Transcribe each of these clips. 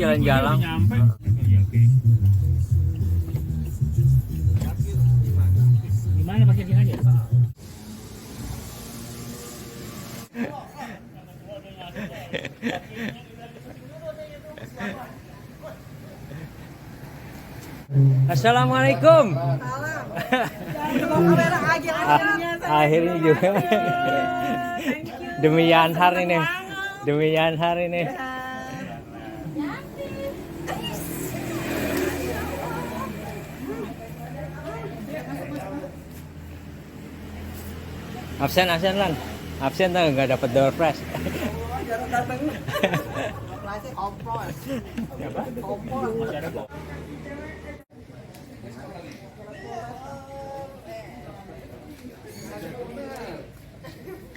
jalan-jalan. Gimana pakai dia aja? Assalamualaikum. Akhirnya juga. Demi Yanhar ini. Demi Yanhar ini. Absen lan. Absen tuh nggak dapat door prize.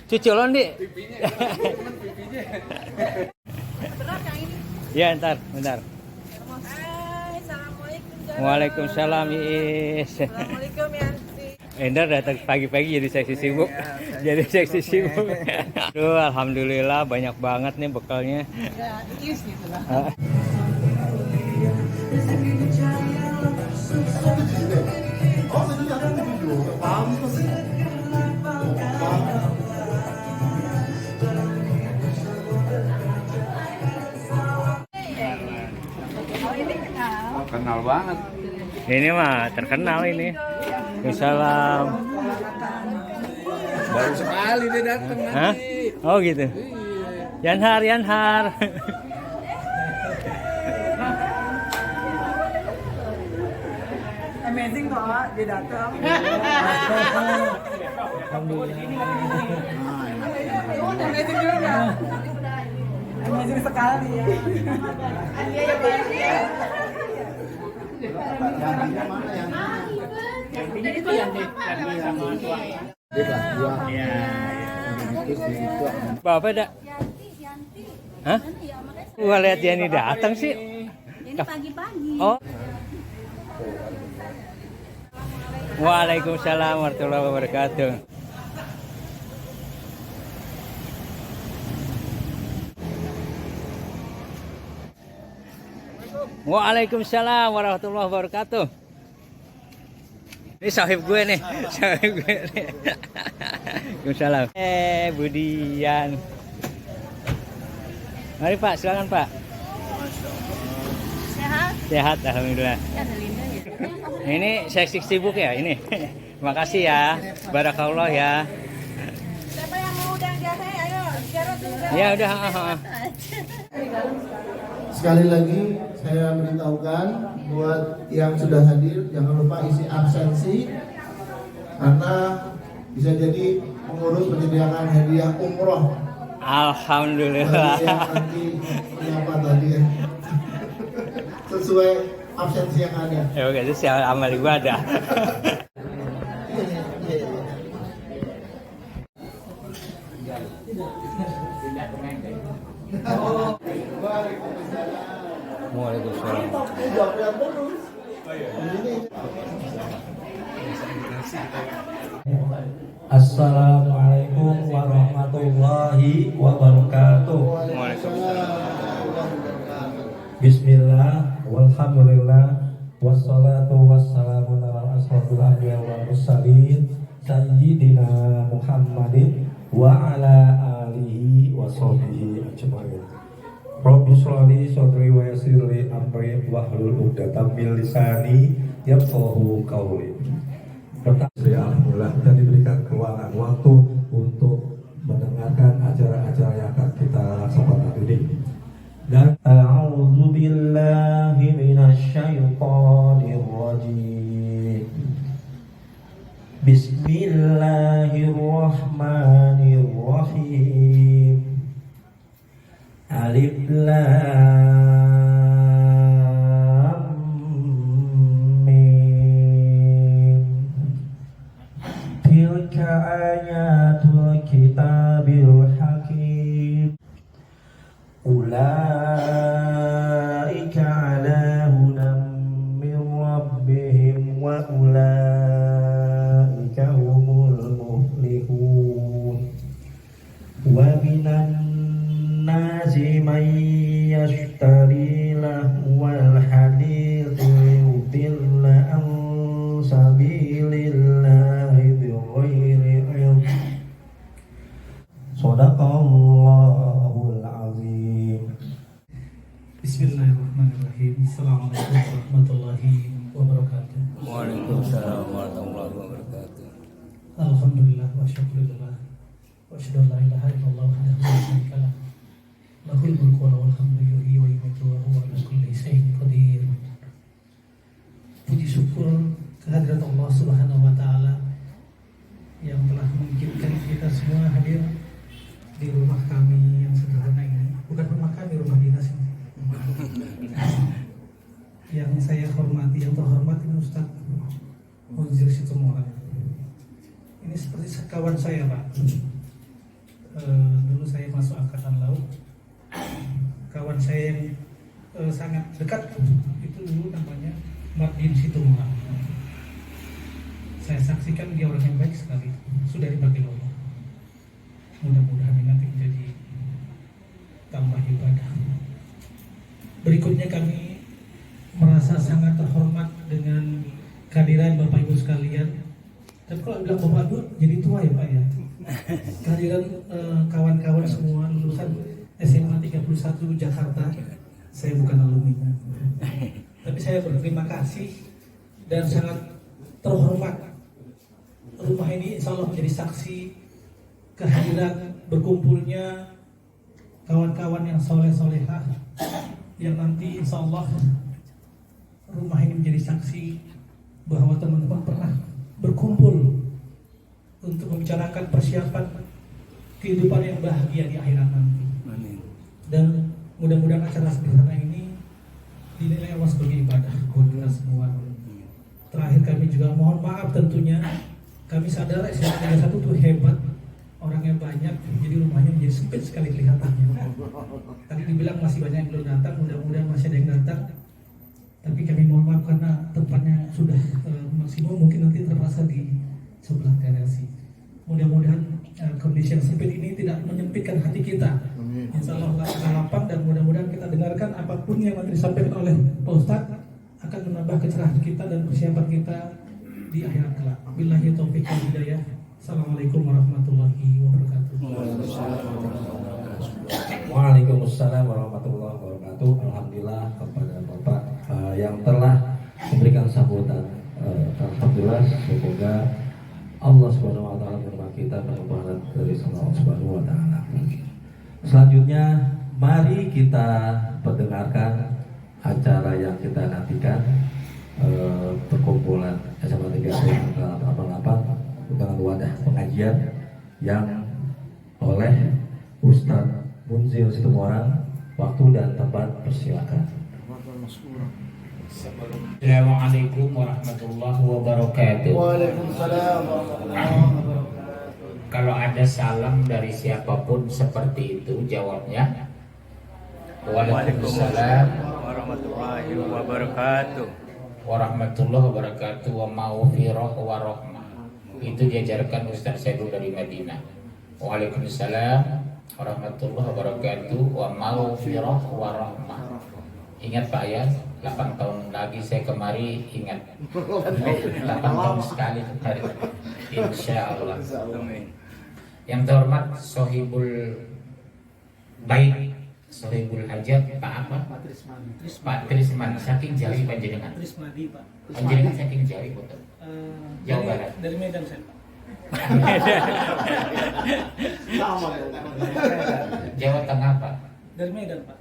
Cuculon di. Ya bentar. Waalaikumsalam Iis. Assalamualaikum Yanti. Endar datang pagi-pagi jadi seksi sibuk. Jadi seksi sibuk. Aduh, alhamdulillah banyak banget nih bekalnya. Ya, Iis gitu lah. Kenal banget. Ini mah terkenal ini. Waalaikumsalam. Baru sekali dia datang Hah? nanti. Oh gitu. Yanhar. Amazing kok dia datang. Amazing juga. Amazing sekali ya. Itu yang sama tua. Bapak ada? Hah? Gua lihat dia ini datang sih. Ini pagi-pagi. Oh. Waalaikumsalam warahmatullahi wabarakatuh. Waalaikumsalam warahmatullahi wabarakatuh. Ini sahib gue nih, sahib gue nih. Waalaikumsalam. Budian. Mari Pak, silakan Pak. Sehat? Sehat, alhamdulillah. Ya, ada Linda ya. Ini seksi sibuk ya ini. Makasih ya, barakallah ya. Siapa yang mau udang jahe? Ayo, siarat dulu. Ya udah. Sekali lagi saya beritahukan buat yang sudah hadir jangan lupa isi absensi karena bisa jadi pengurus menyediakan hadiah umroh. Alhamdulillah. Bagi yang nanti menyapa tadi ya. Sesuai absensi yang ada. Ya oke, itu sial amal gua ada. Waalaikumsalam. Assalamualaikum warahmatullahi wabarakatuh. Waalaikumsalam. Bismillah, walhamdulillah, wassalatu wassalamu ala asrofil anbiya wal mursalin sayyidina Muhammadin wa ala alihi wa sahbihi ajmain. Rabbi sholli sodri wa yassirli amri wahlul 'uqdatam min lisani yafqahu qawli. Alhamdulillah kita diberikan keluangan waktu untuk mendengarkan acara-acara yang akan kita laksanakan hari ini. Dan a'udzu billahi minasyaitonir rajim. Bismillahirrahmanirrahim. Alif lam mim. Tilka Assalamualaikum warahmatullahi wabarakatuh. Waalaikumsalam warahmatullahi wabarakatuh. Alhamdulillah wa syukurillah wa asyhadu an la ilaha illallah wahdahu la syarika lah. Lahul mulku wa lahul hamdu yuhyi wa yumiitu wa huwa ala kulli syai'in qadir. Puji syukur kehadirat Allah Subhanahu wa taala yang telah mengizinkan kita semua hadir di rumah kami yang sederhana ini. Bukan rumah kami, rumah dinas ini. Yang saya hormati, yang terhormat ini Ustaz Munzir Situmorang. Ini seperti kawan saya Pak. Dulu saya masuk Angkatan Laut. Kawan saya yang sangat dekat itu dulu namanya Mardin Situmorang. Saya saksikan dia orang yang baik sekali. Sudah dipanggil Allah. Mudah-mudahan ini nanti menjadi tambah ibadah. Berikutnya kami merasa sangat terhormat dengan kehadiran Bapak Ibu sekalian. Tapi kalau bilang Bapak Ibu jadi tua ya Pak ya. Kehadiran kawan-kawan semua lulusan SMA 31 Jakarta. Saya bukan alumni. Tapi saya berterima kasih dan sangat terhormat. Rumah ini insya Allah menjadi saksi kehadiran berkumpulnya kawan-kawan yang soleh-solehah yang nanti insya Allah rumah ini menjadi saksi bahwa teman-teman pernah berkumpul untuk membicarakan persiapan kehidupan yang bahagia di akhirat nanti. Dan mudah-mudahan acara sederhana ini dinilai Allah sebagai ibadah buat kita semua. Terakhir kami juga mohon maaf tentunya, kami sadar SMA 31 itu hebat, orangnya banyak, jadi rumahnya menjadi sempit sekali kelihatannya. Tadi dibilang masih banyak yang belum datang, mudah-mudahan masih ada yang datang. Tapi kami mohon maaf karena tempatnya sudah maksimum, mungkin nanti terpaksa di sebelah garasi. Mudah-mudahan kondisi yang sempit ini tidak menyempitkan hati kita. Insya Allah akan lapang dan mudah-mudahan kita dengarkan apapun yang nanti disampaikan oleh Pak Ustadz akan menambah kecerahan kita dan persiapan kita di akhirat kelak. Billahi taufiq wal hidayah. Assalamualaikum warahmatullahi wabarakatuh. Waalaikumsalam warahmatullahi wabarakatuh. Alhamdulillah kepada Bapak yang telah memberikan sambutan. Alhamdulillah, semoga Allah Subhanahu wa taala menerima kita penerbangan dari Allah Subhanahu wa taala. Selanjutnya mari kita mendengarkan acara yang kita nantikan, perkumpulan SMA 3 88 dengan wadah pengajian yang oleh Ustadz Munzir Situmorang. Waktu dan tempat persilakan. Assalamualaikum warahmatullahi wabarakatuh. Waalaikumsalam warahmatullahi wabarakatuh. Kalau ada salam dari siapapun seperti itu, jawabnya Waalaikumsalam warahmatullahi wabarakatuh. warahmatullahi wabarakatuh wa maghfirah wa rahmah. Itu diajarkan Ustaz Saiful dari Madinah. Waalaikumsalam warahmatullahi wabarakatuh wa maghfirah wa rahmah. Ingat Pak ya, 8 tahun lagi saya kemari, ingat 8 tahun sekali kemari, insya Allah. Yang terhormat Sohibul Baik, Sohibul Hajat, Pak apa? Pak Trisman, saking jauh panjenengan. Trismadi Pak. Panjenengan saking jauh betul. Jawa Barat. Dari Medan saya Pak. Jawa Tengah Pak. Dari Medan Pak.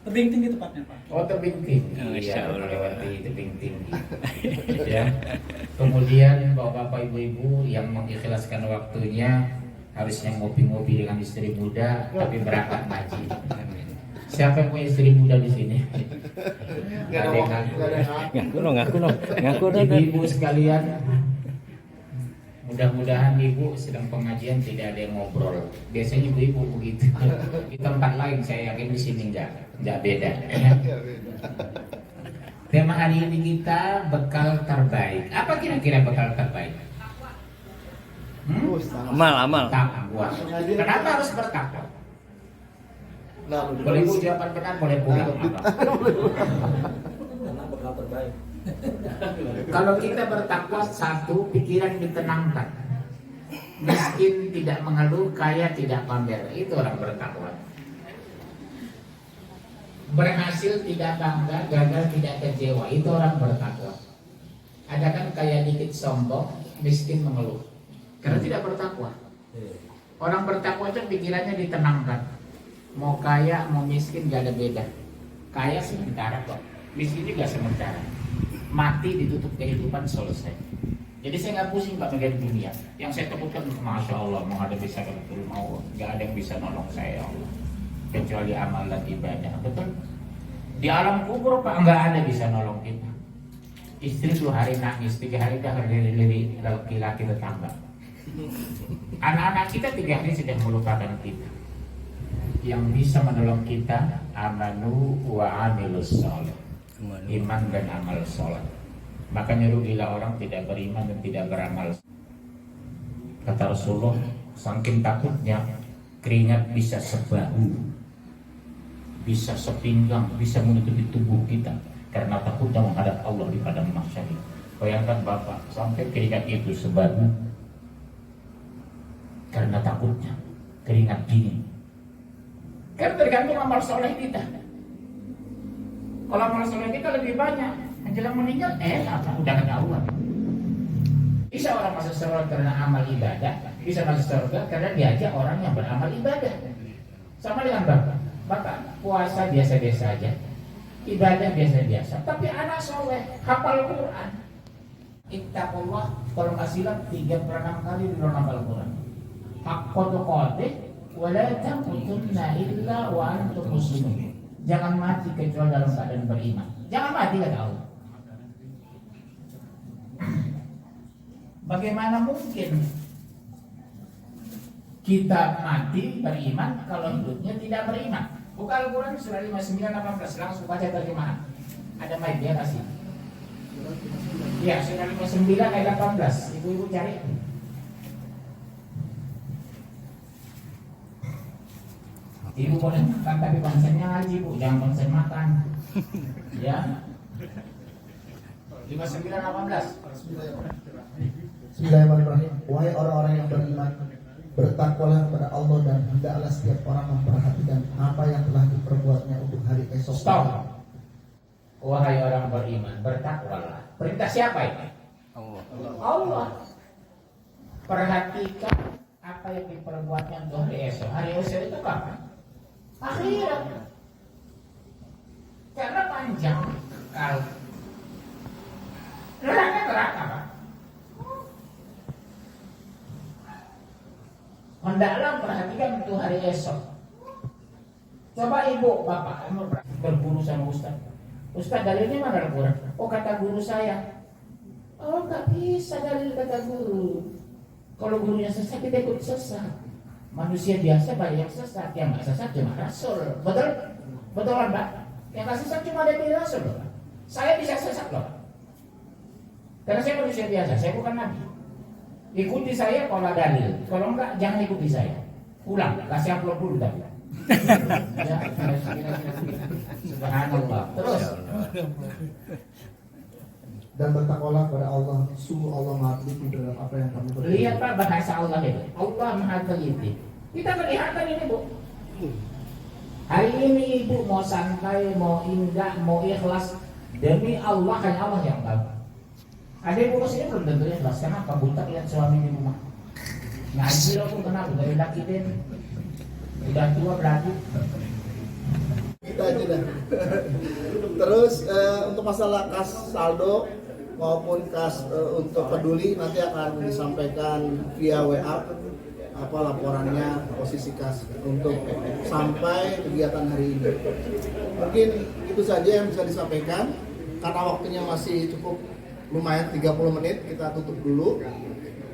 Tebing tinggi tepatnya Pak. Oh, tebing tinggi. Masya Iya, Allah. melewati tebing tinggi. Ya. Kemudian bapak-bapak ibu-ibu yang mengikhlaskan waktunya, harusnya ngopi-ngopi dengan istri muda tapi berangkat ngaji. Siapa yang punya istri muda di sini? Gak ada yang ngaku. Ngaku dong. Ibu-ibu sekalian, mudah-mudahan ibu sedang pengajian tidak ada yang ngobrol. Biasanya ibu-ibu begitu. Di tempat lain saya yakin di sini enggak beda. Tema hari ini kita bekal terbaik. Apa kira-kira bekal terbaik? Amal. Takwa. Kenapa harus bertakwa? Boleh ibu jawaban benar, boleh pulang. Kalau kita bertakwa, satu, pikiran ditenangkan. Miskin tidak mengeluh, kaya tidak pamer. Itu orang bertakwa. Berhasil tidak bangga, gagal tidak kecewa, itu orang bertakwa. Ada kan kaya dikit sombong, miskin mengeluh, karena tidak bertakwa. Orang bertakwa itu pikirannya ditenangkan. Mau kaya, mau miskin gak ada beda. Kaya sementara kok, miskin juga sementara. Mati ditutup kehidupan selesai. Jadi saya nggak pusing Pak mengenai dunia. Yang saya takutkan, masya Allah, menghadapi sakaratul maut, nggak ada yang bisa nolong saya, ya Allah, kecuali amal dan ibadah. Betul? Di alam kubur Pak nggak ada bisa nolong kita. Istri 2 hari nangis, 3 hari dah lirik laki-laki tetangga. Anak-anak kita 3 hari sudah melupakan kita. Yang bisa menolong kita amanu wa amilus sholih, iman dan amal sholat. Makanya rugilah orang tidak beriman dan tidak beramal. Kata Rasulullah, saking takutnya keringat bisa sebahu, bisa sepinggang, bisa menutupi tubuh kita karena takutnya menghadap Allah di padang mahsyar. Bayangkan Bapak, sampai keringat itu sebahu karena takutnya keringat dingin. Karena tergantung amal soleh kita. Kalau amal soleh kita lebih banyak, menjelang meninggal, apa? Udah ketahuan. Bisa orang masuk surga karena amal ibadah, bisa masuk surga karena diajak orang yang beramal ibadah. Sama dengan Bapak. Bapak puasa biasa-biasa aja, ibadah biasa-biasa, tapi anak soleh, hafal Quran. Ittaqullah, kalau nggak silap 36 kali di dalam hafal Quran. Haqqo tuqatih wa la tamutunna illa wa antum muslimun. Jangan mati kecuali dalam keadaan beriman. Jangan mati kata Allah. Bagaimana mungkin kita mati beriman kalau hidupnya tidak beriman? Buka Al-Quran surah 59-18, langsung baca terjemahan. Ada mic dia kasih. Ya, surah 59 ayat 18. Ibu-ibu cari. Ibu boleh makan tapi konsennya ngaji Bu, jangan konsen makan. Ya. 59-18. Bismillahirrahmanirrahim. Wahai orang-orang yang beriman, bertakwalah kepada Allah dan hendaklah setiap orang memperhatikan apa yang telah diperbuatnya untuk hari esok. Stop. Wahai orang beriman, bertakwalah. Perintah siapa ini? Allah. Perhatikan apa yang diperbuatnya untuk hari esok. Hari esok itu kapan? Akhirat. Karena panjang kali. Neraka Pak. Hendaklah perhatikan untuk hari esok. Coba ibu, bapak, kamu berguru sama ustaz. Ustaz dalilnya mana Al-Quran? Oh kata guru saya. Oh nggak bisa dalil kata guru. Kalau gurunya sesat kita ikut sesat. Manusia biasa banyak yang sesat, yang nggak sesat cuma Rasul. Betul? Betul kan Mbak? Yang nggak sesat cuma ada di Rasul loh. Saya bisa sesat loh. Karena saya manusia biasa, saya bukan nabi. Ikuti saya kalau dalil, kalau enggak jangan ikuti saya. Pulang, kasih amplop dulu tadi. Ya, subhanallah. Terus. Dan bertakwalah kepada Allah, sungguh Allah Maha Teliti dalam apa yang kamu berbuat. Lihat Pak bahasa Allah itu. Allah Maha Teliti. Kita kelihatan ini Bu. Hari ini Ibu mau santai, mau indah, mau ikhlas, demi Allah kan Allah yang tahu. Ada ibu ini belum tentu ikhlas. Kenapa? Buta lihat suami di rumah. Ngaji loh pun kenapa? Dari laki den. Udah tua berarti. Kita aja dah. Terus untuk masalah kas saldo maupun kas untuk peduli nanti akan disampaikan via WA apa laporannya, posisi kas untuk sampai kegiatan hari ini. Mungkin itu saja yang bisa disampaikan karena waktunya masih cukup lumayan 30 menit, kita tutup dulu.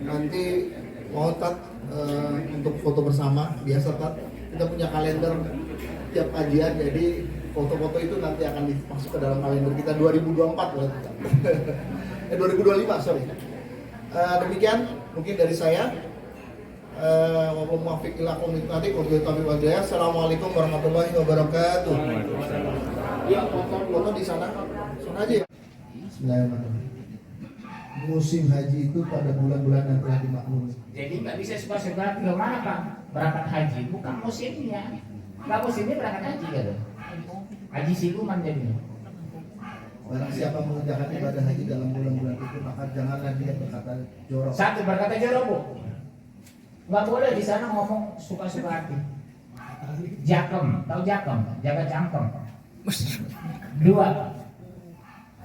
Nanti mau untuk foto bersama biasa kita punya kalender tiap kajian, jadi foto-foto itu nanti akan dimasuk ke dalam kalender kita 2024 berarti. 2025 sorry. Demikian mungkin dari saya. Assalamualaikum warahmatullahi wabarakatuh. Ya foto di sana aja. Bismillahirrahmanirrahim. Musim haji itu pada bulan-bulan yang telah dimaklumi. Jadi nggak bisa suka-suka ke mana Pak berangkat haji, bukan musimnya. Nggak musimnya berangkat haji gitu. Haji siluman jadinya. Barang siapa mengerjakan ibadah haji dalam bulan-bulan itu, maka janganlah dia berkata jorok. Satu, berkata jorok, Bu. Nggak boleh di sana ngomong suka-suka hati. Jakem, tahu jakem? Jaga cangkem. Dua,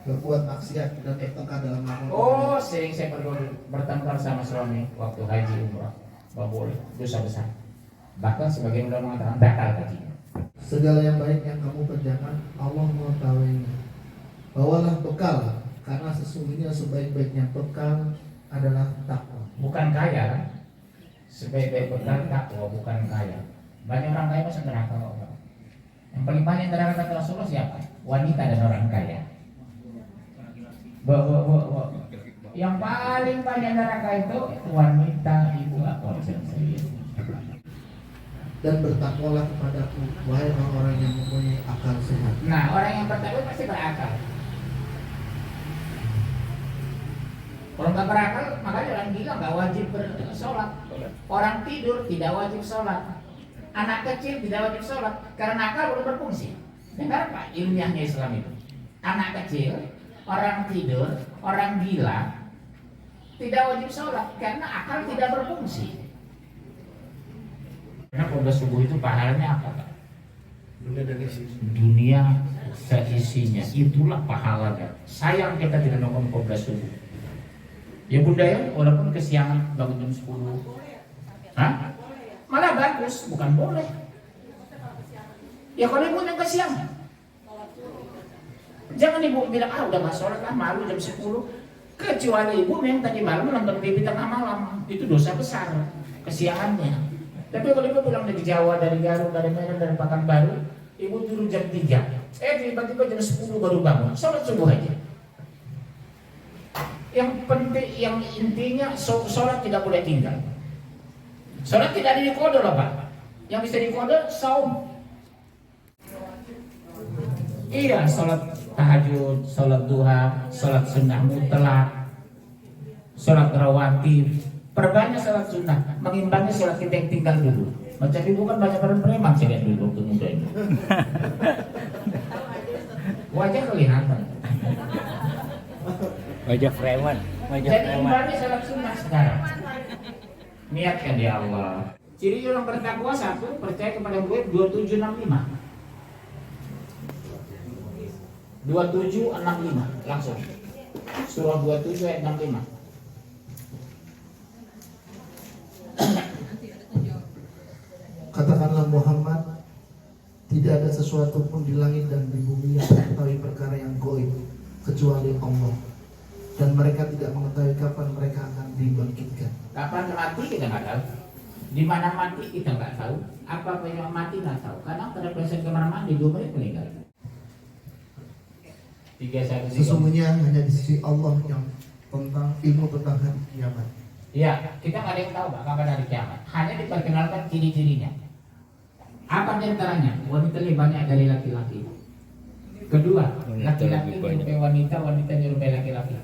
Berbuat maksiat dan bertengkar dalam melakukan. oh sering saya bertengkar sama suami waktu haji umrah. Nggak boleh, dosa besar. Bahkan sebagian ulama mengatakan batal hajinya. Segala yang baik yang kamu kerjakan, Allah mengetahuinya. Bawalah bekal, karena sesungguhnya sebaik-baiknya bekal adalah takwa. Bukan kaya kan? Sebaik-baik bekal takwa, bukan kaya. Banyak orang kaya masuk neraka. Yang paling banyak neraka kata Rasulullah siapa? Wanita dan orang kaya. Yang paling banyak neraka itu wanita, ibu, apa Dan bertakwalah kepadaku, wahai orang-orang yang mempunyai akal sehat. Nah, orang yang bertakwa pasti berakal. Kalau nggak berakal, makanya orang gila nggak wajib bersolat. Orang tidur tidak wajib sholat. Anak kecil tidak wajib sholat karena akal belum berfungsi. Dengar Pak ilmiahnya Islam itu. Anak kecil, orang tidur, orang gila tidak wajib sholat karena akal tidak berfungsi. Karena pada subuh itu pahalanya apa Pak? Dunia seisinya, itulah pahalanya. Sayang kita tidak nonton qobla subuh. Ya Bunda ya, walaupun kesiangan bangun jam 10. Hah? Malah bagus, bukan boleh. Ya kalau ibu yang kesiangan, jangan ibu bilang udah gak sholat lah, malu jam 10. Kecuali ibu yang tadi malam nonton TV tengah malam, itu dosa besar kesiangannya. Tapi kalau ibu pulang dari Jawa, dari Garut, dari Medan, dari Pekanbaru, ibu turun jam 3. Tiba-tiba jam 10 baru bangun, sholat subuh aja. Yang penting, yang intinya sholat tidak boleh tinggal. Sholat tidak ada dikodo loh Pak. Yang bisa dikodo saum. Iya, sholat tahajud, sholat duha, sholat sunnah mutlak, sholat rawatib. Perbanyak sholat sunnah, mengimbangi sholat kita yang tinggal dulu. Macam ibu kan banyak orang preman saya lihat dulu waktu muda ini. Wajah kelihatan. Wajah preman. Jadi imbangi sholat sunnah sekarang. Niatkan ya Allah. Ciri orang bertakwa satu, percaya kepada gue 2765. 2765 langsung. Surah 27 ayat 65. Katakanlah Muhammad, tidak ada sesuatu pun di langit dan di bumi yang mengetahui perkara yang gaib kecuali Allah. Dan mereka tidak mengetahui kapan mereka akan dibangkitkan. Kapan mati kita nggak tahu. Di mana mati kita nggak tahu. Apa yang mati nggak tahu. Kadang terpleset kamar mandi 2 menit meninggal. 31. Sesungguhnya hanya di sisi Allah yang tentang ilmu tentang hari kiamat. Iya, kita nggak ada yang tahu Pak kapan hari kiamat. Hanya diperkenalkan ciri-cirinya. Apa diantaranya? Wanita lebih banyak dari laki-laki. Kedua, laki-laki menyerupai wanita, wanita menyerupai laki-laki.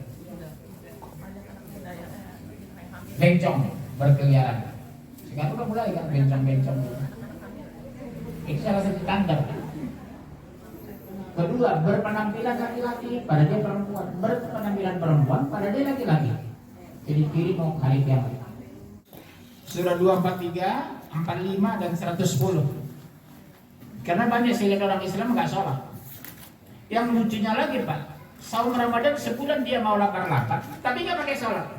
Bencong berkeliaran. Sekarang udah mulai kan bencong-bencong. Itu salah satu tanda. Kedua, berpenampilan laki-laki pada dia perempuan, berpenampilan perempuan pada dia laki-laki. Jadi kiri mau hari kiamat. Surah 243, 45 dan 110. Karena banyak saya lihat orang Islam nggak sholat. Yang lucunya lagi Pak, saum Ramadan sebulan dia mau lapar-lapar, tapi nggak pakai sholat.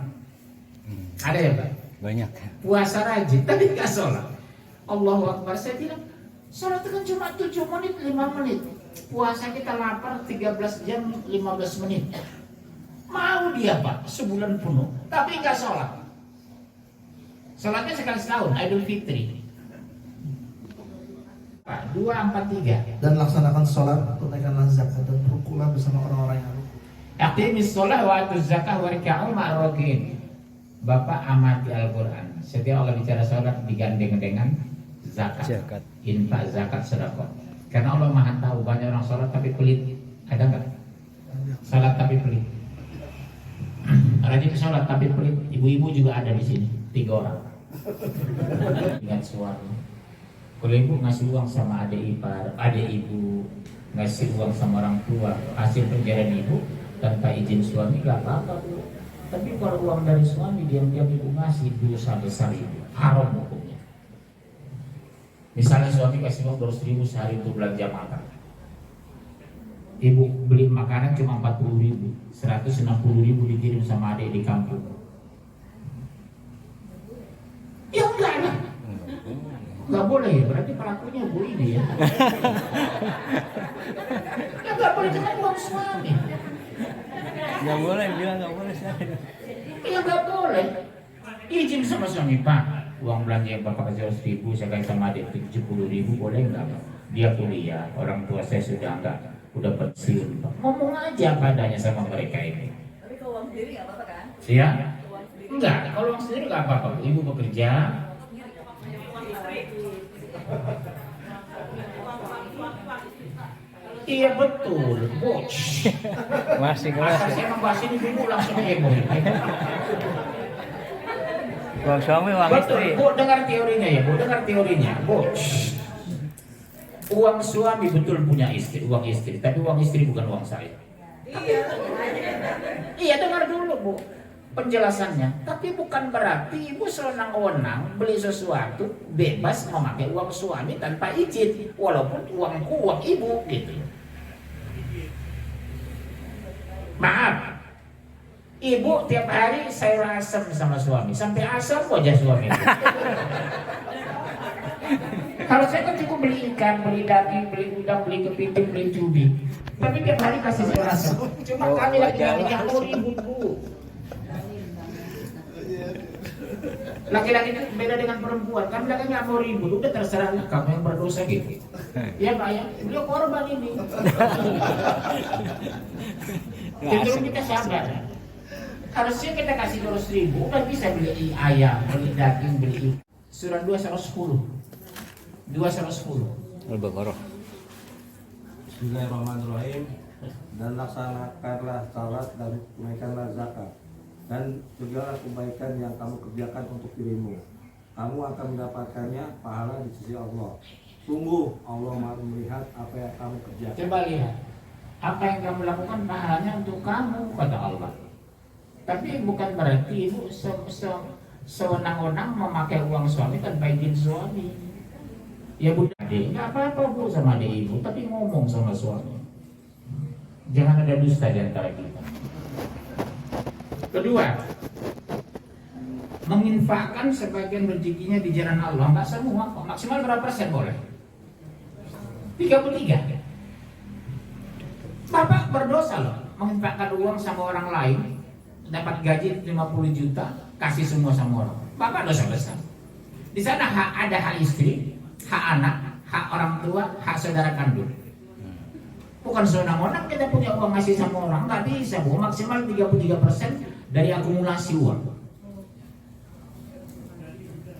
Ada ya Pak? Banyak. Puasa rajin, tapi nggak sholat. Allahu Akbar, saya bilang sholat itu kan cuma 7 menit, 5 menit. Puasa kita lapar 13 jam 15 menit. Mau dia Pak, sebulan penuh, tapi nggak sholat. Sholatnya sekali setahun, Idul Fitri. Pak, 243. Dan laksanakan sholat, tunaikanlah zakat dan rukulah bersama orang-orang yang rukun. Aqimis sholah wa atuz zakah warka'u ma'rokin. Bapak amati Al-Quran. Setiap Allah bicara sholat digandeng dengan zakat. Infak, zakat, sedekah. Karena Allah maha tahu banyak orang sholat tapi pelit. Ada nggak? Sholat tapi pelit. Rajin sholat tapi pelit. Ibu-ibu juga ada di sini. 3 orang. Ingat suara. Kalau ibu ngasih uang sama adik ipar, adik ibu, ngasih uang sama orang tua hasil pencarian ibu tanpa izin suami gak apa-apa Bu. Tapi kalau uang dari suami diam-diam ibu ngasih, dosa besar ibu, haram hukumnya. Misalnya suami kasih uang 200.000 sehari untuk belanja makan, ibu beli makanan cuma 40.000, 160.000 dikirim sama adik di kampung. Ya enggak lah, nggak boleh ya, berarti pelakunya bu ini ya. Ya nggak boleh dengan uang suami. Nggak boleh, bilang nggak boleh. Ya nggak boleh. Izin sama suami, Pak, uang belanja yang bapak kasih 100.000 saya kasih sama adik 70.000, boleh nggak? Dia kuliah, orang tua saya sudah enggak, udah pensiun Pak. Ngomong aja padanya sama mereka ini. Tapi kalau uang sendiri nggak apa-apa kan? Ya? Enggak, kalau uang sendiri nggak apa-apa. Ibu bekerja. Iya betul, bos. Masih kelas Asal ya. saya membahas ini dulu langsung heboh. Uang suami, uang Betul, istri. Bu, dengar teorinya ya, Bu, dengar teorinya, bos. Uang suami betul punya istri, uang istri, tapi uang istri bukan uang saya. Iya, dengar dulu Bu penjelasannya. Tapi bukan berarti ibu sewenang-wenang beli sesuatu bebas memakai uang suami tanpa izin, walaupun uangku uang ibu gitu. Maaf, ibu tiap hari sayur asam sama suami, sampai asam wajah suami. Kalau saya kan cukup beli ikan, beli daging, beli udang, beli kepiting, beli cumi. Tapi tiap hari kasih sayur asam. Cuma kami laki-laki yang mau ribut Bu. Laki-laki itu beda dengan perempuan. Kami laki nggak mau ribut, udah terserah kamu yang berdosa gitu. Ya Pak ya, beliau korban ini. Cenderung kita sabar. Harusnya kita kasih 200.000, udah bisa beli ayam, beli daging, beli ikan. Surah 2:10. 2:10. Al-Baqarah. Bismillahirrahmanirrahim. Dan laksanakanlah salat dan tunaikanlah zakat dan segala kebaikan yang kamu kerjakan untuk dirimu, kamu akan mendapatkannya pahala di sisi Allah. Sungguh Allah Maha melihat apa yang kamu kerjakan. Coba lihat, apa yang kamu lakukan pahalanya untuk kamu, kata Allah. Tapi bukan berarti ibu sewenang-wenang memakai uang suami tanpa izin suami. Ya Bu, adik, nggak apa-apa Bu sama adik ibu, tapi ngomong sama suami. Jangan ada dusta di antara kita. Kedua, menginfakkan sebagian rezekinya di jalan Allah. Nggak semua kok, maksimal berapa persen boleh? 33. Bapak berdosa loh, menginfakkan uang sama orang lain, dapat gaji 50 juta, kasih semua sama orang. Bapak dosa besar. Di sana ada hak istri, hak anak, hak orang tua, hak saudara kandung. Bukan sewenang-wenang kita punya uang ngasih sama orang, nggak bisa Bu, maksimal 33% dari akumulasi uang.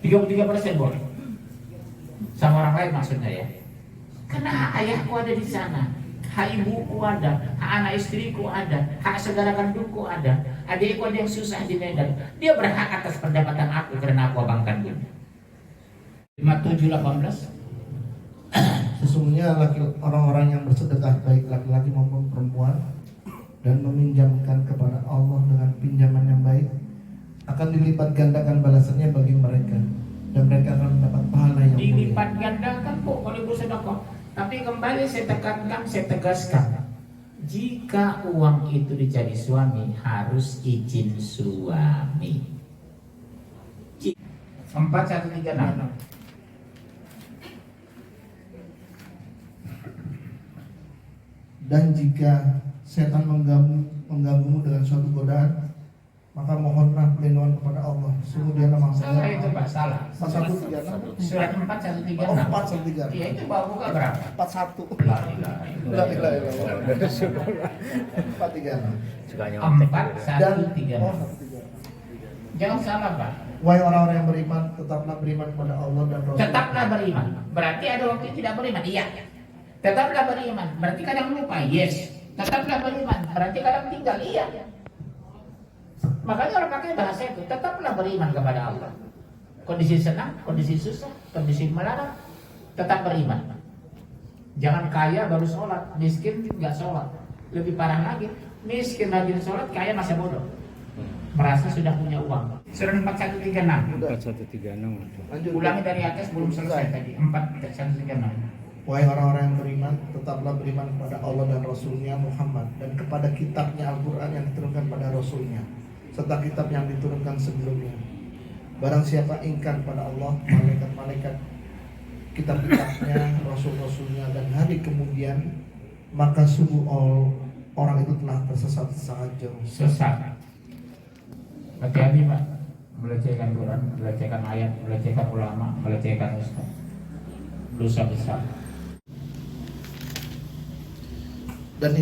33% boleh. Sama orang lain maksudnya ya. Karena hak ayahku ada di sana, hak ibuku ada, hak anak istriku ada, hak saudara kandungku ada, adikku ada yang susah di Medan. Dia berhak atas pendapatan aku karena aku abang kandung. 57:18. Sesungguhnya orang-orang yang bersedekah baik laki-laki maupun perempuan dan meminjamkan kepada Allah dengan pinjaman yang baik akan dilipat gandakan balasannya bagi mereka dan mereka akan mendapat pahala yang mulia. Dilipat gandakan kok kalau ibu sedekah. Tapi kembali saya tekankan, saya tegaskan, jika uang itu dicari suami harus izin suami. 4136. Dan jika setan mengganggumu dengan suatu godaan, maka mohonlah perlindungan kepada Allah. Sungguh dia Maha Salah itu Pak, salah. 4136. Surat 4136. Oh, 436. Iya itu bawa buka berapa? 41. La ilaha La ilaha illallah. illallah. 436. Suka nyontek. 4136. Oh, 136. Jangan salah Pak. Wahai orang-orang yang beriman, tetaplah beriman kepada Allah dan Rasul. Tetaplah beriman. Berarti ada waktu tidak beriman. Iya. Tetaplah beriman. Berarti kadang lupa. Yes. Tetaplah beriman. Berarti kadang tinggal. Iya. Makanya orang pakai bahasa itu. Tetaplah beriman kepada Allah. Kondisi senang, kondisi susah, kondisi melarang, tetap beriman. Jangan kaya baru sholat, miskin nggak sholat. Lebih parah lagi, miskin rajin sholat, kaya masih bodoh. Merasa sudah punya uang. Surah 4136. 4136. Ulangi dari atas, belum selesai tadi. 4136. Wahai orang-orang yang beriman, tetaplah beriman kepada Allah dan Rasulnya Muhammad, dan kepada kitabnya Al-Quran yang diturunkan pada Rasulnya, serta kitab yang diturunkan sebelumnya. Barang siapa ingkar pada Allah, malaikat-malaikat, kitab-kitabnya, Rasul-Rasulnya, dan hari kemudian, maka sungguh orang itu telah tersesat sangat jauh. Sesat. Hati-hati Pak, melecehkan Quran, melecehkan ayat, melecehkan ulama, melecehkan ustaz. Dosa besar. Dan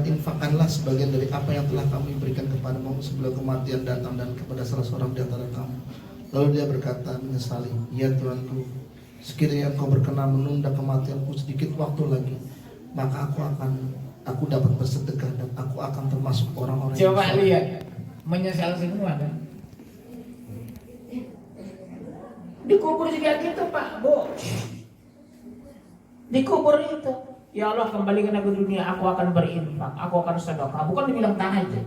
infakkanlah sebagian dari apa yang telah kami berikan kepadamu sebelum kematian datang dan kepada salah seorang di antara kamu. Lalu dia berkata menyesali, ya Tuanku, sekiranya engkau berkenan menunda kematianku sedikit waktu lagi, maka aku dapat bersedekah dan aku akan termasuk orang-orang yang Coba saleh." lihat, menyesal semua kan? Dikubur juga gitu Pak, Bu. Dikubur itu. Ya Allah, kembalikan aku ke dunia, aku akan berinfak, aku akan sedekah. Bukan dibilang tahajud.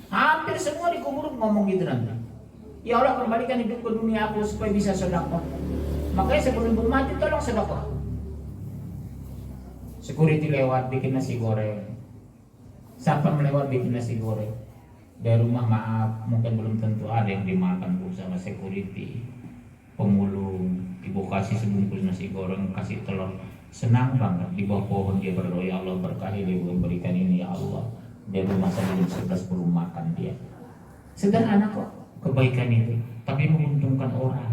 Hampir semua dikubur ngomong gitu nanti. Ya Allah, kembalikan hidup ke dunia aku supaya bisa sedekah. Makanya sebelum mati tolong sedekah. Security lewat bikin nasi goreng. Siapa melewat bikin nasi goreng. Dari rumah maaf, mungkin belum tentu ada yang dimakan Bu sama security. Pemulung, ibu kasih sebungkus nasi goreng, kasih telur, senang banget. Di bawah pohon dia berdoa, ya Allah berkahi dia berikan ini ya Allah. Dia rumah sampai jam 11 belum makan dia. Sederhana kok kebaikan itu, tapi menguntungkan orang.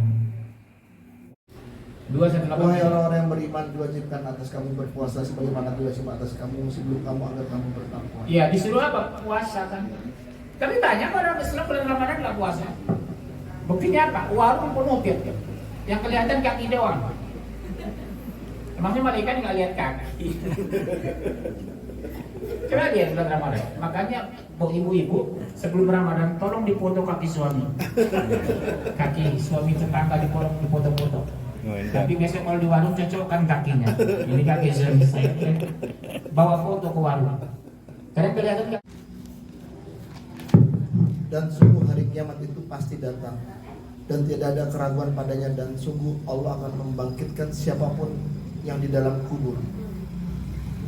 218. Wahai orang-orang yang beriman, diwajibkan atas kamu berpuasa sebagaimana diwajibkan atas kamu sebelum kamu agar kamu bertakwa. Iya, disuruh apa? Puasa kan. Tapi banyak orang Islam bulan Ramadan nggak puasa. Buktinya apa? Warung penuh tiap. Yang kelihatan kaki doang. Emangnya malaikat nggak lihat kaki? Coba lihat bulan Ramadan. Makanya buat ibu-ibu sebelum Ramadan tolong dipoto kaki suami. Kaki suami tetangga dipoto-foto. Tapi besok kalau di warung cocokkan kakinya. Ini kaki suami saya. Bawa foto ke warung. Karena kelihatan kaki. Dan sungguh hari kiamat itu pasti datang, dan tidak ada keraguan padanya, dan sungguh Allah akan membangkitkan siapapun yang di dalam kubur.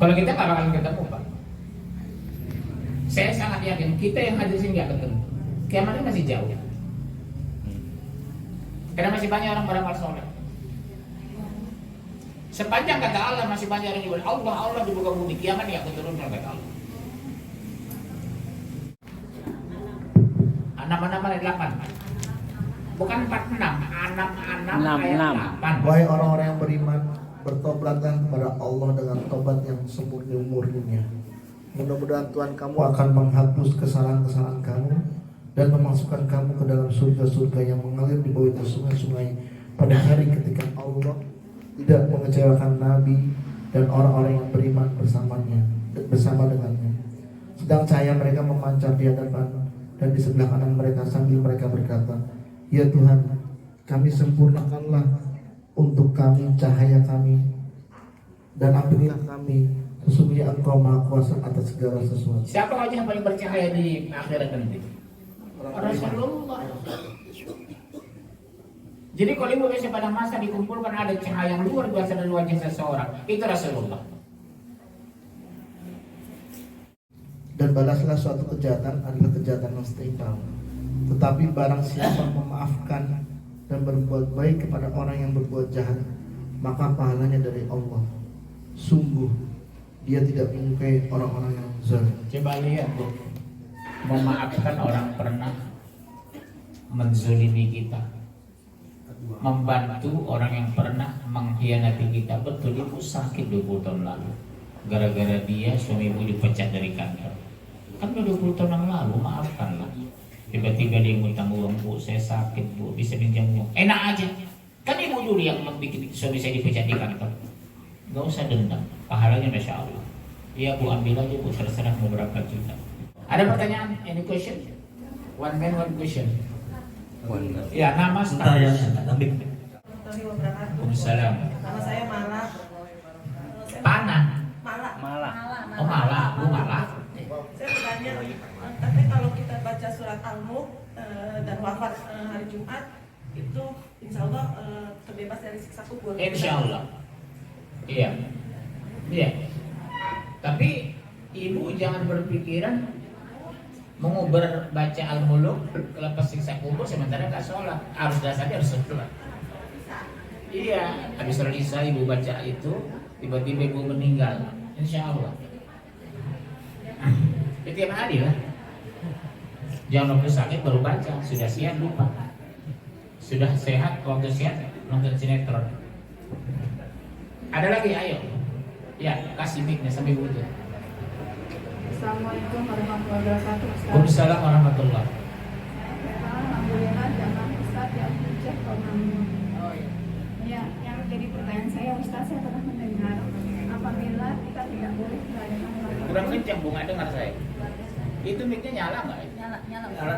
Kalau kita nggak bakalan ketemu Pak. Saya sangat yakin kita yang hadir sini nggak ketemu. Kiamatnya masih jauh. Karena masih banyak orang beramal soleh. Sepanjang kata Allah masih banyak orang yang Allah di muka bumi, kiamat nggak keturunkan kata Allah. Nama-nama ayat 8. Bukan 46, 6 ayat 8. Wahai orang-orang yang beriman, bertobatlah kepada Allah dengan tobat yang semurni-murninya. Mudah-mudahan Tuhan kamu akan menghapus kesalahan-kesalahan kamu dan memasukkan kamu ke dalam surga-surga yang mengalir di bawah itu sungai-sungai pada hari ketika Allah tidak mengecewakan Nabi dan orang-orang yang beriman bersama dengannya. Sedang cahaya mereka memancar di hadapan dan di sebelah kanan mereka sambil mereka berkata, ya Tuhan, kami sempurnakanlah untuk kami cahaya kami dan ampunilah kami, sesungguhnya Engkau Maha Kuasa atas segala sesuatu. Siapa wajah yang paling bercahaya di akhirat nanti? Rasulullah. Jadi kalau ibu biasa pada masa dikumpulkan ada cahaya yang luar biasa dari wajah seseorang, itu Rasulullah. Dan balaslah suatu kejahatan adalah kejahatan yang setimpal. Tetapi barang siapa memaafkan dan berbuat baik kepada orang yang berbuat jahat, maka pahalanya dari Allah. Sungguh dia tidak menyukai orang-orang yang zalim. Coba lihat Bu, memaafkan orang pernah menzalimi kita, membantu orang yang pernah mengkhianati kita. Betul, ibu sakit 20 tahun lalu gara-gara dia suami ibu dipecat dari kantor. Kan udah 20 tahun yang lalu, maafkanlah. Tiba-tiba dia ngutang uang, Bu, saya sakit Bu, bisa pinjam uang. Enak aja. Kan ibu dulu yang bikin suami saya dipecat di kantor. Gak usah dendam, pahalanya Masya Allah. Iya Bu, ambil aja Bu, terserah mau berapa juta. Ada pertanyaan? Any question? One man, one question. Ya, nama Entah yang status. akademik. warahmatullahi wabarakatuh. Waalaikumsalam. Nama saya Mala. Panah. Mala. Malah. Oh malah, lu malah. Saya bertanya, katanya kalau kita baca surat Al-Mulk dan wafat hari Jumat itu insya Allah terbebas dari siksa kubur. Insya Allah. Iya. Iya. Tapi ibu jangan berpikiran mengubur baca Al-Mulk lepas siksa kubur sementara nggak sholat. Harus dasarnya harus sholat. Iya. Habis sholat isya ibu baca itu, tiba-tiba ibu meninggal. Insya Allah. Tiap hari lah. Jangan waktu sakit baru baca, sudah sehat lupa. Sudah sehat waktu sehat nonton sinetron. Ada lagi, ayo. Ya, kasih mic-nya sampai butuh. Assalamualaikum warahmatullahi wabarakatuh. Ustaz. Waalaikumsalam warahmatullahi. Alhamdulillah jamaah Ustaz yang hujah kaum namun. Ya, yang jadi pertanyaan saya Ustaz, saya pernah mendengar apabila kita tidak boleh merayakan ulang tahun. Kurang kencang, Bu, nggak dengar saya. Itu mic-nya nyala nggak? Nyala.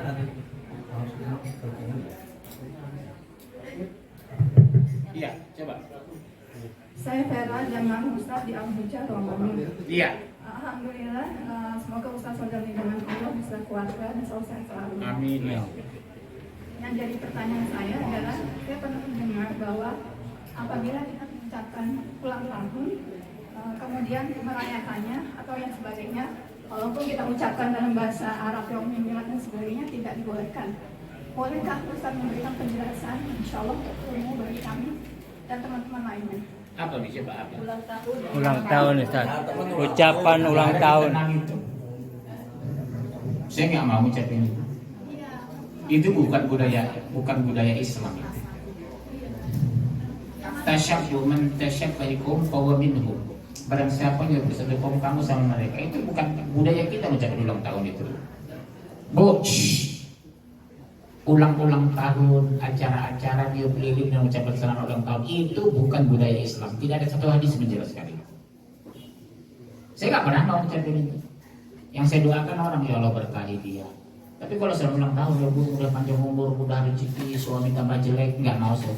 Iya, coba. Saya Vera, jamaah Ustaz di Al-Hujah Ramadan. Iya. Alhamdulillah, semoga Ustaz saudari dengan Allah bisa keluarga dan selalu sehat selalu. Amin. Yang jadi pertanyaan saya adalah, saya pernah mendengar bahwa apabila kita mengucapkan ulang tahun, kemudian merayakannya atau yang sebagainya, walaupun kita ucapkan dalam bahasa Arab yang Milat dan sebagainya tidak dibolehkan. Bolehkah Ustaz memberikan penjelasan, insya Allah ilmu bagi kami dan teman-teman lainnya? Apa bisa apa? Ulang tahun Ustaz. Ucapan ulang tahun. Saya nggak mau ucapin itu. Itu bukan budaya Islam. Tasyabbu man tashabbahikum fahuwa minhum. Barang siapa yang bersedekah kamu sama mereka, itu bukan budaya kita mengucapkan ulang tahun itu. Ulang-ulang tahun, acara-acara dia lilin dan ucapan selamat ulang tahun itu bukan budaya Islam. Tidak ada satu hadis menjelaskan itu. Saya nggak pernah mau ucapin itu. Yang saya doakan orang, ya Allah berkahi dia. Tapi kalau selamat ulang tahun, ya Bu, udah panjang umur, mudah rezeki, suami tambah jelek, nggak mau saya.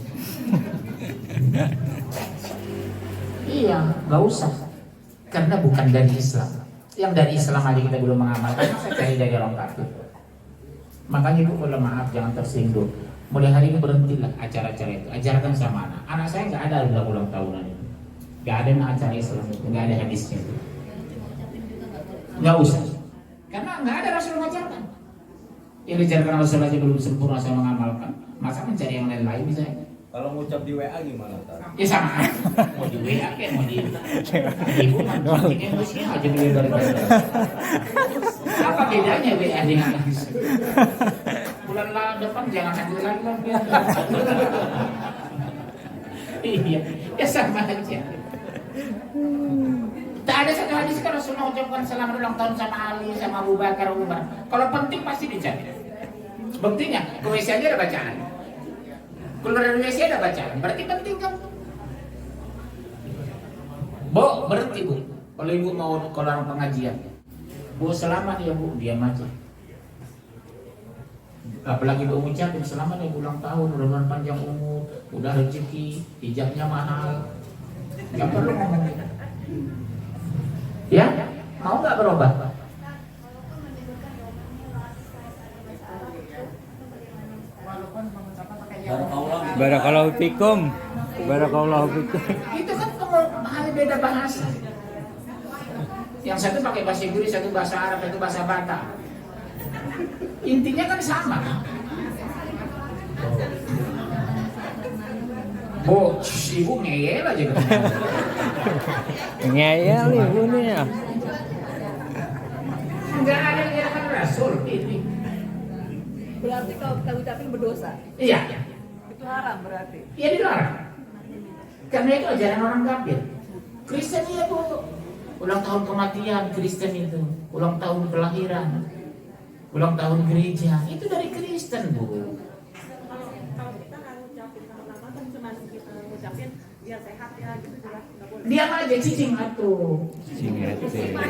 Iya, nggak usah. Karena bukan dari Islam. Yang dari Islam aja kita belum mengamalkan, saya cari dari orang kafir. Makanya Ibu kalau maaf jangan tersinggung. Mulai hari ini berhentilah acara-acara itu. Ajarkan sama anak. Anak saya nggak ada ulang tahunan itu. Nggak ada acara Islam itu. Nggak ada hadisnya itu. Nggak usah. Karena nggak ada Rasul mengajarkan. Yang diajarkan Rasul aja belum sempurna saya mengamalkan. Masa mencari yang lain-lain bisa? Kalau ngucap di WA gimana? Ya sama aja. Mau di WA kayak mau di Ibu mancing emosinya aja dulu dari apa bedanya WA dengan hadis? Bulan depan jangan ambil lagi. Iya, ya sama aja. Tak ada satu hadis kan Rasulullah ucapkan selamat ulang tahun sama Ali, sama Abu Bakar, Umar. Kalau penting pasti dicatat. Buktinya, ke WC aja ada bacaan. Keluar dari WC ada bacaan, berarti penting kan? Bu, berhenti Bu. Kalau Ibu mau keluar pengajian, Bu selamat ya Bu, diam aja. Apalagi Bu ucapin selamat ya ulang tahun, mudah-mudahan panjang umur, udah rezeki, hijabnya mahal. Gak perlu ngomong gitu. Ya, mau nggak berubah? Barakallahu fikum. Barakallahu fikum. Itu kan hal beda bahasa. Yang satu pakai bahasa Inggris, satu bahasa Arab, satu bahasa Batak. Intinya kan sama. Oh, Ibu ngeyel aja kan. Ngeyel Ibu nih ya. Enggak ada yang Rasul ini. Berarti kalau kita ucapin berdosa. Iya. Itu haram berarti. Iya dilarang. Karena itu ajaran orang kafir. Kristen ya Bu. Ulang tahun kematian Kristen itu. Ulang tahun kelahiran. Ulang tahun gereja. Itu dari Kristen Bu. Kalau kita nggak ngucapin nama-nama kan cuma kita ngucapin biar sehat ya gitu jelas nggak boleh. Diam aja cicing atuh.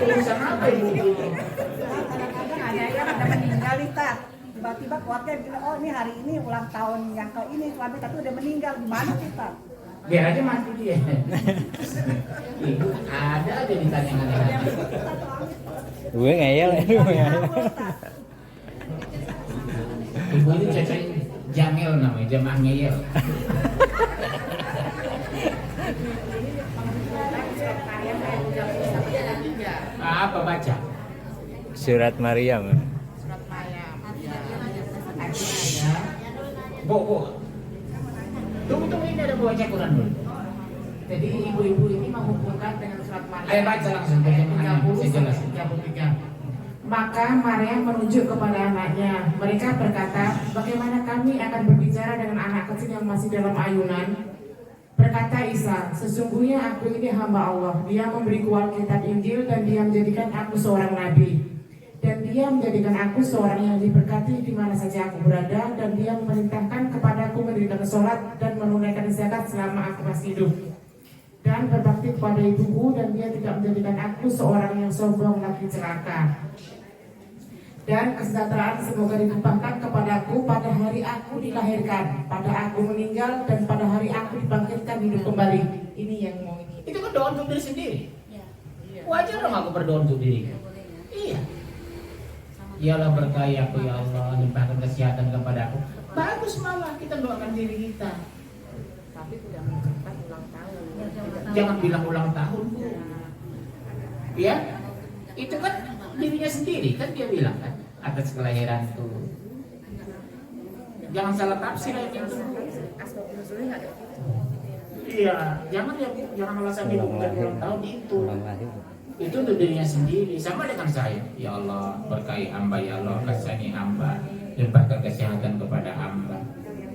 Urusan apa Ibu? Kadang-kadang ada meninggal nih tak. Tiba-tiba keluarga bilang, oh ini hari ini ulang tahun yang ke ini suami tapi udah meninggal, gimana kita? Biar aja mati dia. Ibu ada aja ditanya aneh-aneh. Gue ngeyel ya. Ibu itu cocok Jamil namanya, jamaah ngeyel. Apa baca? Surat Maryam. Bu. Tunggu ini ada baca Quran dulu. Jadi ibu-ibu ini menghubungkan dengan surat Maryam. Ayo baca langsung terjemahannya, 30 sejelas. sampai 33. Maka Maryam menunjuk kepada anaknya. Mereka berkata, bagaimana kami akan berbicara dengan anak kecil yang masih dalam ayunan? Berkata Isa, sesungguhnya aku ini hamba Allah. Dia memberiku Alkitab Injil dan dia menjadikan aku seorang nabi. Dan dia menjadikan aku seorang yang diberkati di mana saja aku berada. Dan dia memerintahkan kepadaku mendirikan sholat dan menunaikan zakat selama aku masih hidup. Dan berbakti kepada ibuku, dan dia tidak menjadikan aku seorang yang sombong lagi celaka. Dan kesejahteraan semoga dilimpahkan kepadaku pada hari aku dilahirkan, pada aku meninggal, dan pada hari aku dibangkitkan hidup kembali. Ini yang mau ini. Itu kan doa untuk diri sendiri. Wajar dong aku berdoa untuk diri. Iya. Ya Allah berkahi aku ya Allah, limpahkan kesehatan kepada aku. Bagus malah kita doakan diri kita. Tapi tidak mengucapkan ulang tahun. Jangan bilang ulang tahun, Bu. Ya, itu kan dirinya sendiri kan dia bilang kan atas kelahiranku. Jangan salah tafsir itu. Iya, jangan alasan itu bukan ulang tahun itu. Itu untuk dirinya sendiri, sama dengan saya. Ya Allah berkahi hamba, ya Allah kasihani hamba, limpahkan kesehatan kepada hamba.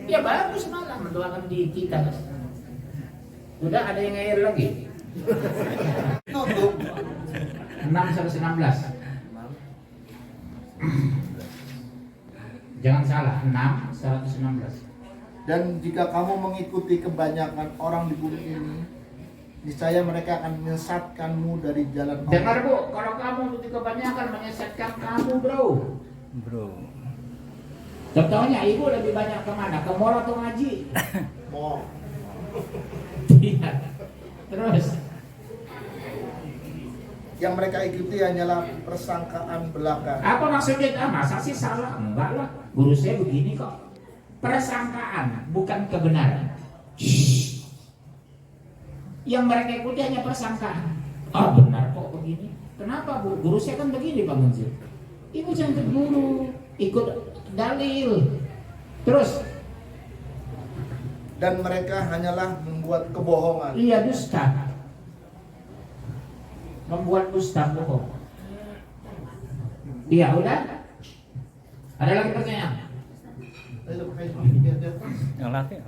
Ya bagus malah mendoakan diri kita. Udah ada yang air lagi. 6/16. Jangan salah, 6/116. Dan jika kamu mengikuti kebanyakan orang di bumi ini, niscaya mereka akan menyesatkanmu dari jalan Allah. Dengar Bu, kalau kamu mengikuti kebanyakan menyesatkan kamu bro. Contohnya ibu lebih banyak kemana? Ke mall atau ngaji? Mau. Iya. Terus Yang mereka ikuti hanyalah persangkaan belaka. apa maksudnya? Masa sih salah? Enggak lah. Guru saya begini kok. Persangkaan, bukan kebenaran. Yang mereka ikuti hanya persangkaan. Oh benar kok begini. Kenapa Bu? Guru saya kan begini Pak Munzil. Ibu jangan terburu, ikut dalil. Terus Dan mereka hanyalah membuat kebohongan. iya dusta. Membuat dusta bohong. Iya udah. Ada lagi pertanyaan? Yang laki.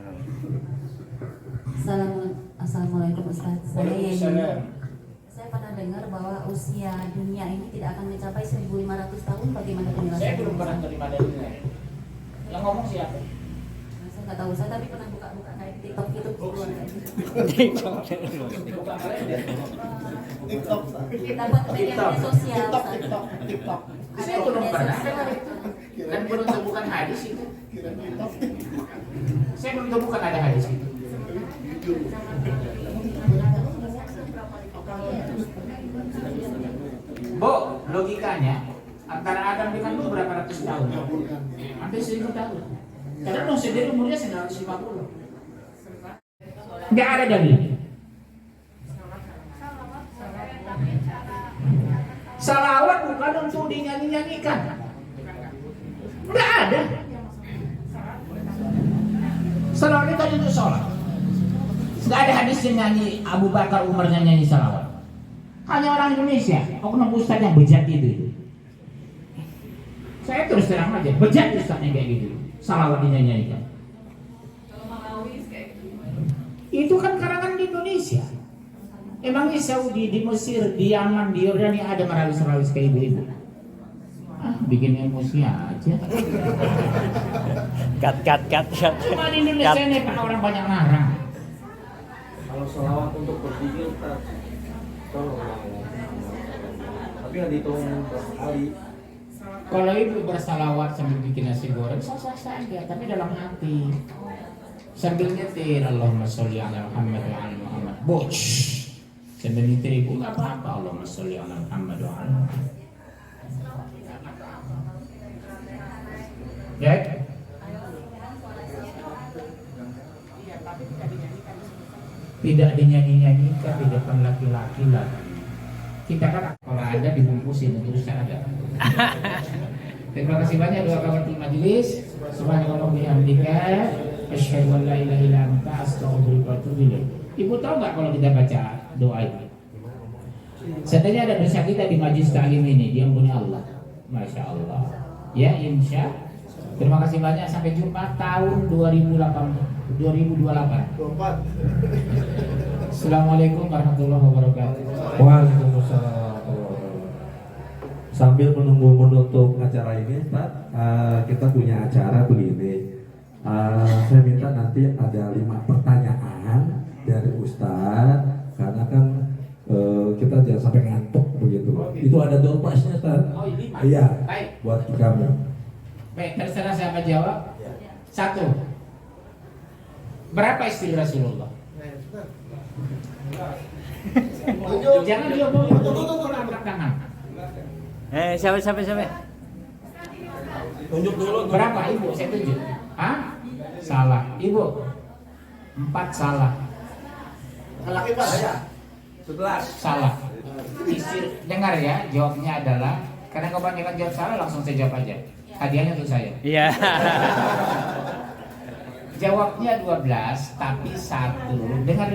Assalamualaikum Ustaz. Saya Waalaikumsalam. Saya pernah dengar bahwa usia dunia ini tidak akan mencapai 1.500 tahun. Bagaimana penjelasan? Saya belum pernah terima dari dia. Yang ngomong siapa? Saya nggak tahu. Saya tapi pernah buka-buka kayak TikTok gitu. Bukan kalender. TikTok. Dapat media sosial. TikTok. Saya belum pernah dengar itu. Dan belum temukan hadis itu. Saya belum temukan ada hadis itu. Bu, logikanya antara Adam dengan Nuh berapa ratus tahun? Hampir 1000 tahun. Karena Nuh sendiri umurnya 950. Nggak ada dalil. Salawat bukan untuk dinyanyi-nyanyikan. Nggak ada. Salawat itu untuk sholat. Nggak ada hadis yang nyanyi Abu Bakar Umar nyanyi salawat. Hanya orang Indonesia, oknum ustaz yang bejat itu. Saya terus terang aja, bejat ustaznya kayak gitu. Salawat dinyanyikan. Itu kan karangan di Indonesia. Emang di Saudi, di Mesir, di Yaman, di Yordania ada marawis-marawis kayak ibu-ibu. Bikin emosi aja. Cut. Cuma di Indonesia ini kan orang banyak ngarang. Kalau sholawat untuk berzikir tolong. Tapi nggak dihitung berapa kali. Kalau ibu bersalawat sambil bikin nasi goreng sah-sah saja, tapi dalam hati. sambil nyetir Allahumma sholli ala Muhammad wa ala Muhammad. Bos. Sambil nyetir ibu nggak apa-apa Allahumma sholli ala Muhammad wa ala Muhammad. Ya. Tidak dinyanyi-nyanyikan di depan laki-laki lah. Kita kan kalau ada dibungkusin terus ada. Terima kasih banyak doa kawan majelis. Subhanallah bihamdika asyhadu an la ilaha illa anta astaghfiruka wa atubu ilaik. Ibu tahu nggak kalau kita baca doa ini? Seandainya ada dosa kita di majelis taklim ini diampuni Allah. Masya Allah. Ya insya. Terima kasih banyak, sampai jumpa tahun 2028. Assalamualaikum warahmatullahi wabarakatuh. Waalaikumsalam. Sambil menunggu menutup acara ini, Pak, kita punya acara begini. Saya minta nanti ada 5 pertanyaan dari Ustadz, karena kan kita jangan sampai ngantuk begitu. Itu ada dompasnya, Ustadz. Oh, ini Pak. Iya. Baik. Buat kami. Baik, terserah siapa jawab. 1. Berapa istri Rasulullah? Jangan diomongin, angkat tangan. Siapa? Tunjuk dulu. Berapa ibu? Saya tunjuk. Hah? Salah. Ibu? 4 salah. Laki Pak ya? 11. Salah. Istri, dengar ya, jawabnya adalah, karena kebanyakan jawab salah langsung saya jawab aja. Hadiahnya untuk saya. Iya. Jawabnya 12, tapi 1. Dengar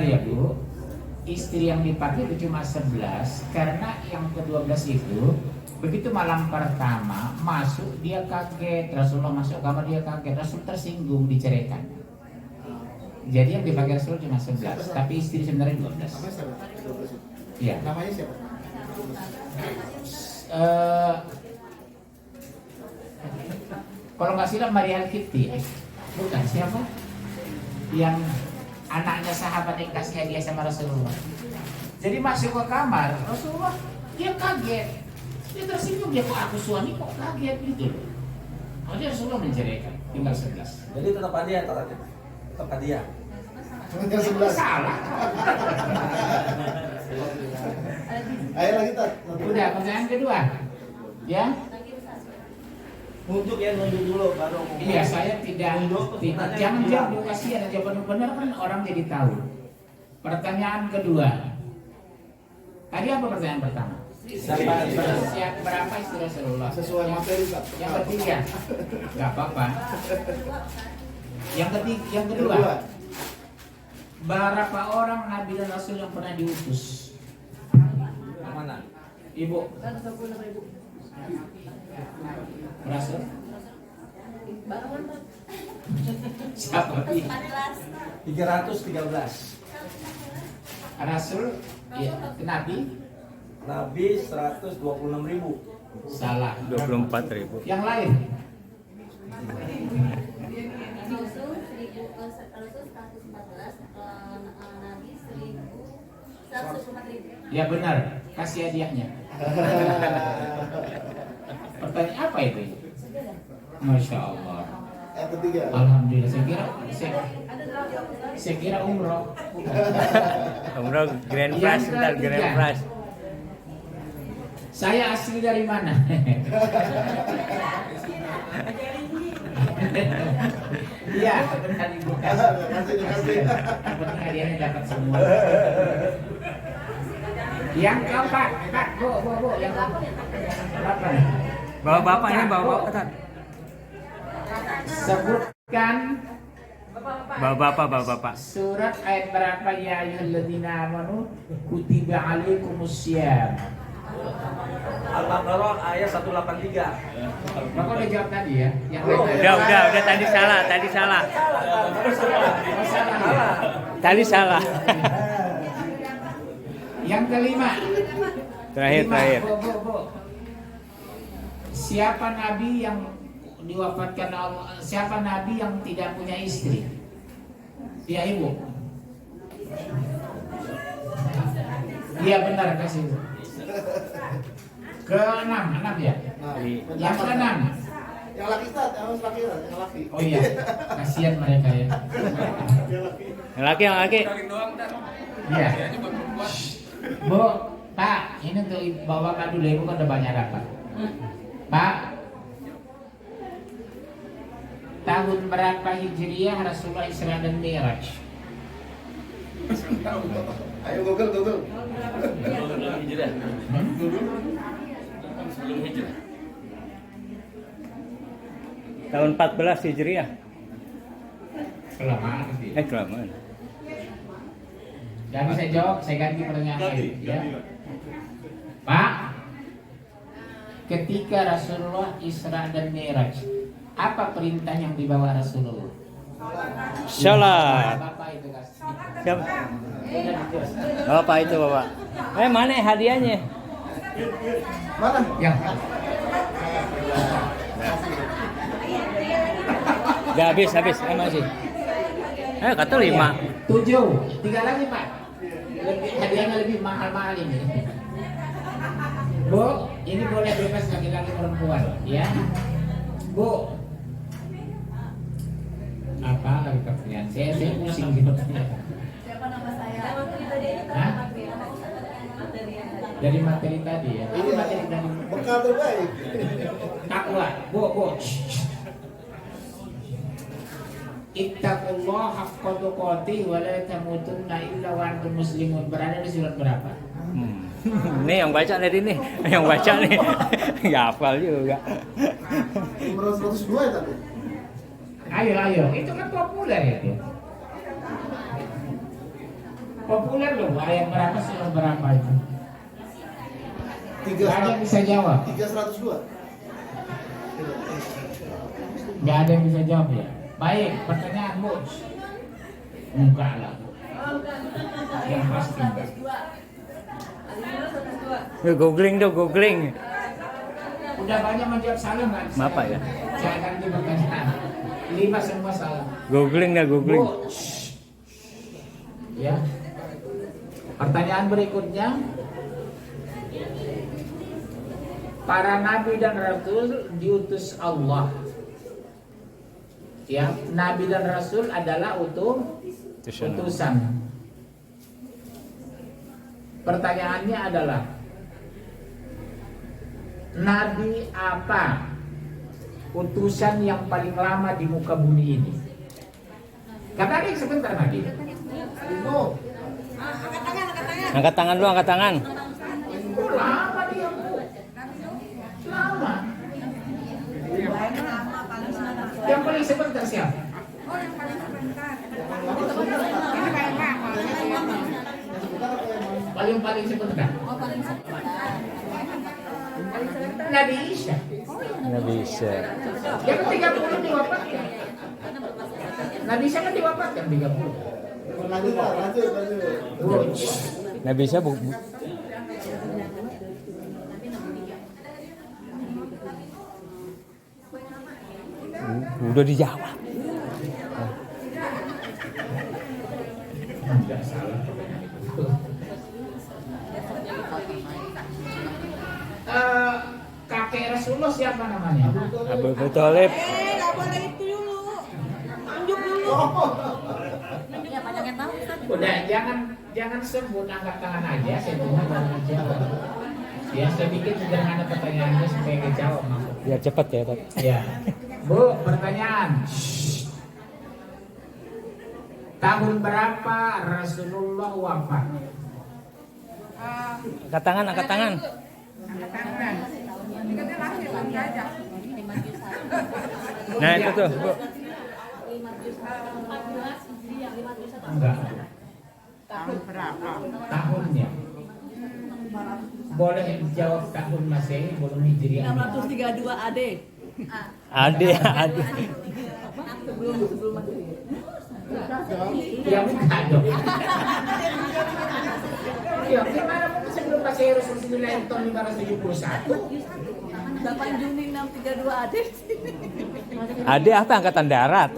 ya Bu. Istri yang dipakai itu cuma 11, karena yang ke-12 itu begitu malam pertama masuk dia kaget, Rasulullah masuk kamar dia kaget, Rasul tersinggung, diceraikan. Jadi yang dipakai Rasul cuma 11, tapi istri sebenarnya 12. Iya. Namanya siapa? Kalau nggak salah Maria Al-Qibti, bukan siapa? Yang anaknya sahabat yang kasih hadiah sama Rasulullah. Jadi masuk ke kamar Rasulullah, dia kaget, dia tersinggung, dia kok aku suami kok kaget gitu. Jadi Rasulullah menceraikan, tinggal 11. Jadi tetap hadiah, tetap hadiah. Tinggal 11. Salah. Ayo lagi Tat. Udah, pertanyaan kedua, ya? Nunjuk dulu baru. Iya, saya tidak. Jangan jawab dulu, kasihan aja benar kan orang jadi tahu. Pertanyaan kedua. Tadi apa pertanyaan pertama? Siap berapa istri Rasulullah? Sesuai materi Pak. Yang ketiga, nggak apa-apa. Yang kedua, berapa orang Nabi dan Rasul yang pernah diutus? Mana? Ibu. Rasul? Siapa? 313. Rasul? Ya, Nabi? Nabi 126.000. Salah. 24.000. Yang lain? Rasul 114, Nabi 124.000. Ya benar, kasih hadiahnya. Pertanyaan apa itu? Masya Allah. Yang ketiga. Alhamdulillah, saya kira umroh. Umroh Grand Yang Prize, bentar, ketiga. Grand Prize. Saya asli dari mana? Iya, benar Ibu. Kasih. Yang penting hadiahnya dapat semua. Yang keempat, Kak, Bu, yang keempat. Bawa bapaknya, bawa bapak. Sebutkan Bawa bapak. surat ayat berapa ya ayyuhalladzina amanu kutiba alaikumussyam. Al-Baqarah ayat 183. Bapak udah jawab tadi ya? Yang Udah, tadi salah. Tadi salah. Yang kelima. Terakhir. Bu. Siapa nabi yang diwafatkan Allah? Siapa nabi yang tidak punya istri? Ya Ibu. Iya benar, kasih Bu. Ke-6 ya. Yang ke-6. Yang laki Ustaz, yang laki. Oh iya, kasihan mereka ya. Yang laki. Iya. Bu, Pak, ini untuk bawa kado ibu kan udah banyak dapat. Pak, tahun berapa Hijriah Rasulullah Isra dan Mi'raj? Ayo Google. Tahun 14 Hijriah. Kelamaan sih. Kelamaan. Gak bisa jawab, saya ganti pertanyaan lain ya. Pak, ketika Rasulullah Isra dan Mi'raj, apa perintah yang dibawa Rasulullah? Salat. Bapak itu kan. Siapa? Bapak itu bapak. Mana hadiahnya? Mana? Yang Udah habis. Masih. Kata 5. 7, tinggal lagi Pak. Hadiahnya lebih mahal ini. Bu, ini boleh bebas laki-laki perempuan, ya. Bu, apa lagi pertanyaan? Saya pusing gitu. Siapa nama saya? Hah? Dari materi tadi ya. Ini materi dari Bekal terbaik. takwa. Bu. Ittaqullah haqqa tuqatih wa la tamutunna illa wa antum muslimun. Berada di surat berapa? Ini yang baca nih ini. Yang baca nih. Enggak hafal juga. Nomor 102 ya tadi. Ayo. Itu kan populer ya tuh. Populer loh. Ayat berapa surat berapa itu? 3 Gak ada yang bisa jawab. 102. Gak ada yang bisa jawab ya. Baik, pertanyaan Bu. Enggak lah. Yang pasti enggak. Googling. Udah banyak menjawab salah nggak? Apa ya? Saya akan di pertanyaan. 5 semua salah. Googling. Bu. Ya. Pertanyaan berikutnya. Para nabi dan rasul diutus Allah. Ya, nabi dan rasul adalah utusan. Pertanyaannya adalah, nabi apa utusan yang paling lama di muka bumi ini? Katakan sebentar nabi. Angkat tangan dulu, angkat tangan. Lama dia Bu. Lama. Yang paling sebentar siapa? Paling sebentar. Nabi Isa. Nabi Isa. Yang 30 diwafatkan. Nabi Isa kan diwafatkan 30. Lanjut. Nabi Isa udah dijawab. Tidak salah. Kakek Rasulullah siapa namanya? Abu Thalib. Nggak boleh itu dulu. Tunjuk dulu. Ya, panjangnya tahu kan? Udah jangan sebut, angkat tangan aja. Saya tunggu jangan jawab. Ya, saya bikin sederhana pertanyaannya supaya kejawab maksudnya. Biar cepat ya, Pak. Ya. Bu, pertanyaan. Tahun berapa Rasulullah wafat? Angkat tangan. Nah, itu tuh, Bu. Enggak. Tahun berapa? Tahunnya. Boleh jawab tahun Masehi, belum Hijriah. 632 AD. Ade. Sebelum Masehi. Ya bukan dong. Ya gimana mungkin sebelum Masehi Rasulullah itu tahun 571? 8 Juni 632 AD. Ade apa angkatan darat?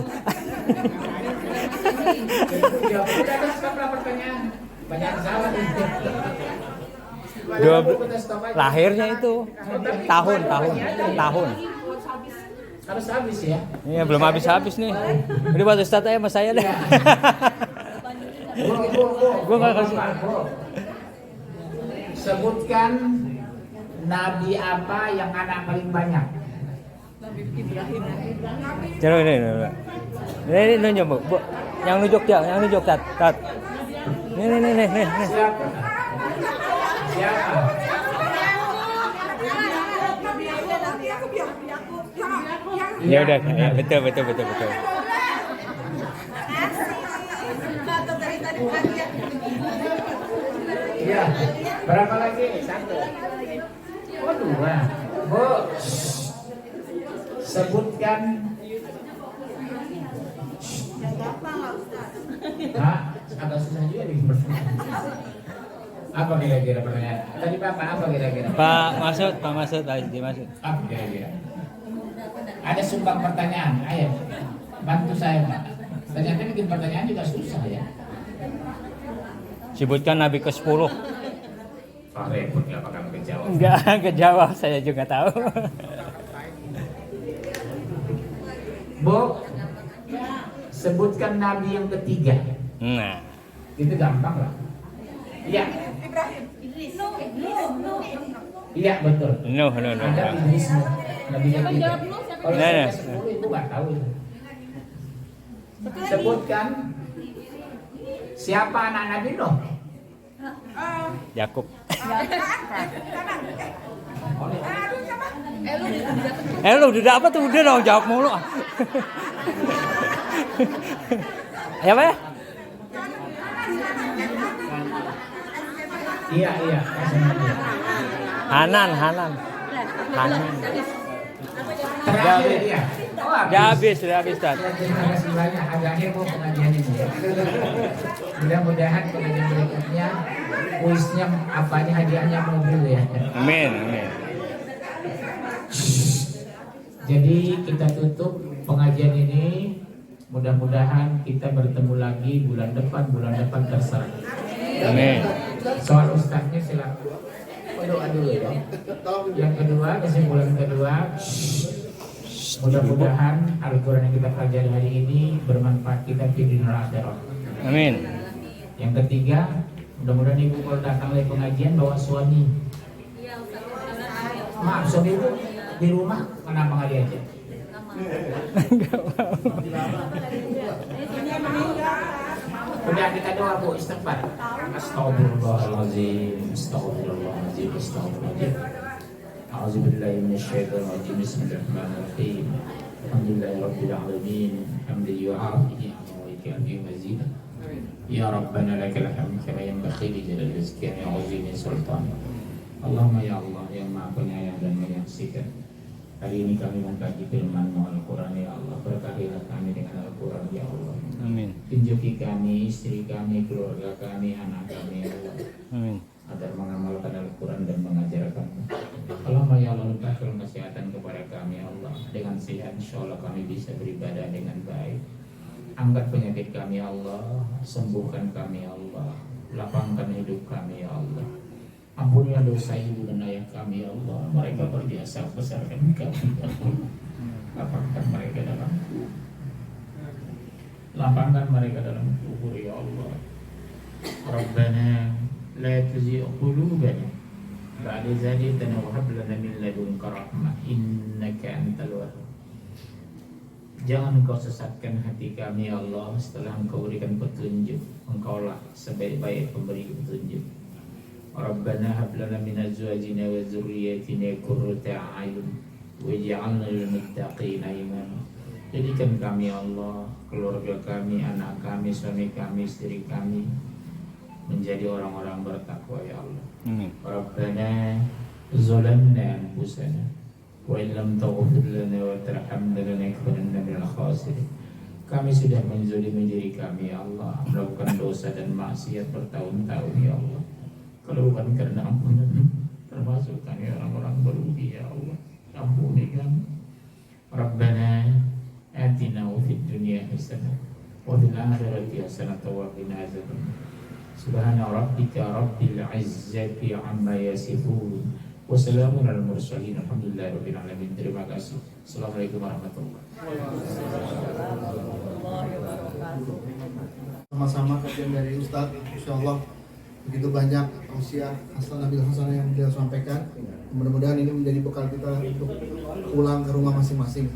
Ya udah stoplah pertanyaan. Banyak salah itu. Lahirnya itu tahun. Harus habis ya. Iya, belum habis-habis nih. Udah Pak Ustadz aja sama saya deh. Gua nggak kasih. Sebutkan nabi apa yang anak paling banyak? Coba ini. Ini nunjuk, Bu. Yang nunjuk ya, yang nunjuk tat. Nih. Siapa? Ya udah, ya, betul. Iya. Berapa lagi? 1. Oh 2. Bu, sebutkan. Nah, agak susah juga nih. Apa kira-kira pertanyaan? Tadi Bapak apa kira-kira? Pak Masud Masud. Apa kira-kira? Ada sumbang pertanyaan, ayo bantu saya Pak. Ternyata bikin pertanyaan juga susah ya. Sebutkan nabi ke-10. Pak repot nggak bakal kejawab. Enggak kejawab, saya juga tahu. Bu, sebutkan nabi yang ketiga. Nah, Itu gampang lah. Iya. Iya betul. no. Ada Idris nabi ketiga. Kalau Nah, saya nah. 10 ibu nggak tahu itu. Sebutkan siapa anak Nabi Nuh? Yakub. Lu udah apa tuh? Udah dong, jawab mulu. Ya, Pak ya? Iya. Hanan. Terakhir dia. Udah habis, Ustaz. Terima kasih banyak, agak heboh pengajian ini ya. Mudah-mudahan pengajian berikutnya kuisnya apanya hadiahnya mobil ya. Amin. Jadi kita tutup pengajian ini. Mudah-mudahan kita bertemu lagi bulan depan terserah. Amin. Soal ustaznya silakan. Doa dulu ya. Yang kedua, kesimpulan kedua, mudah-mudahan Al-Quran yang kita pelajari hari ini bermanfaat kita di dunia akhirat. Amin. Yang ketiga, mudah-mudahan ibu kalau datang lagi pengajian bawa suami. Maaf, suami ibu di rumah kenapa nggak diajak? Udah kita doa Bu, istighfar. Astagfirullahaladzim. A'udzubillahi minasyaitonirrajim. Bismillahirrahmanirrahim. Alhamdulillahirabbil alamin. Hamdan yu'afi wa yukafi mazid. Ya Rabbana lakal hamd kama yanbaghi li jalali wajhika wa 'azimi sultanik. Allahumma ya Allah yang Maha Penyayang dan Menyaksikan. Hari ini kami mengkaji firman-Mu Al-Quran ya Allah. Berkahilah kami dengan Al-Quran ya Allah. Amin. Tunjuki kami, istri kami, keluarga kami, anak kami ya Allah. Amin. Agar mengamalkan Al-Quran dan mengajarkan. Allahumma ya Allah, limpahkan kesehatan kepada kami ya Allah. Dengan sehat insya Allah kami bisa beribadah dengan baik. Angkat penyakit kami ya Allah. Sembuhkan kami ya Allah. Lapangkan hidup kami ya Allah. Ampunilah dosa ibu dan ayah kami ya Allah. Mereka berbiasa besarkan kami ya Allah. Lapangkan mereka dalam kubur ya Allah. Rabbana la tuzigh qulubana ba'da idh hadaytana wa hab lana min ladunka rahmah innaka antal wahhab. Jangan engkau sesatkan hati kami ya Allah setelah engkau berikan petunjuk. Engkaulah sebaik-baik pemberi petunjuk. Rabbana hab lana min azwajina wa dzurriyyatina qurrata a'yun waj'alna lil muttaqina imama. Jadikan kami ya Allah, keluarga kami, anak kami, suami kami, istri kami menjadi orang-orang bertakwa ya Allah. Amin. Rabbana zalamna anfusana wa in lam taghfir lana wa tarhamna lanakunanna minal khasirin. Kami sudah menzalimi diri kami ya Allah, melakukan dosa dan maksiat bertahun-tahun ya Allah. Kalau bukan karena ampunan, termasuk kami orang-orang merugi ya Allah. Ampuni kami. Rabbana atina fid dunya hasanah wa fil akhirati hasanah wa qina adzabannar. Subhana rabbika rabbil izzati amma yasifun Wassalamualaikum warahmatullahi wabarakatuh. Terima kasih. Assalamualaikum warahmatullahi wabarakatuh. Sama-sama kajian dari Ustadz, Insya Allah begitu banyak tausiah Nabil Hasan yang beliau sampaikan. Mudah-mudahan ini menjadi bekal kita untuk pulang ke rumah masing-masing.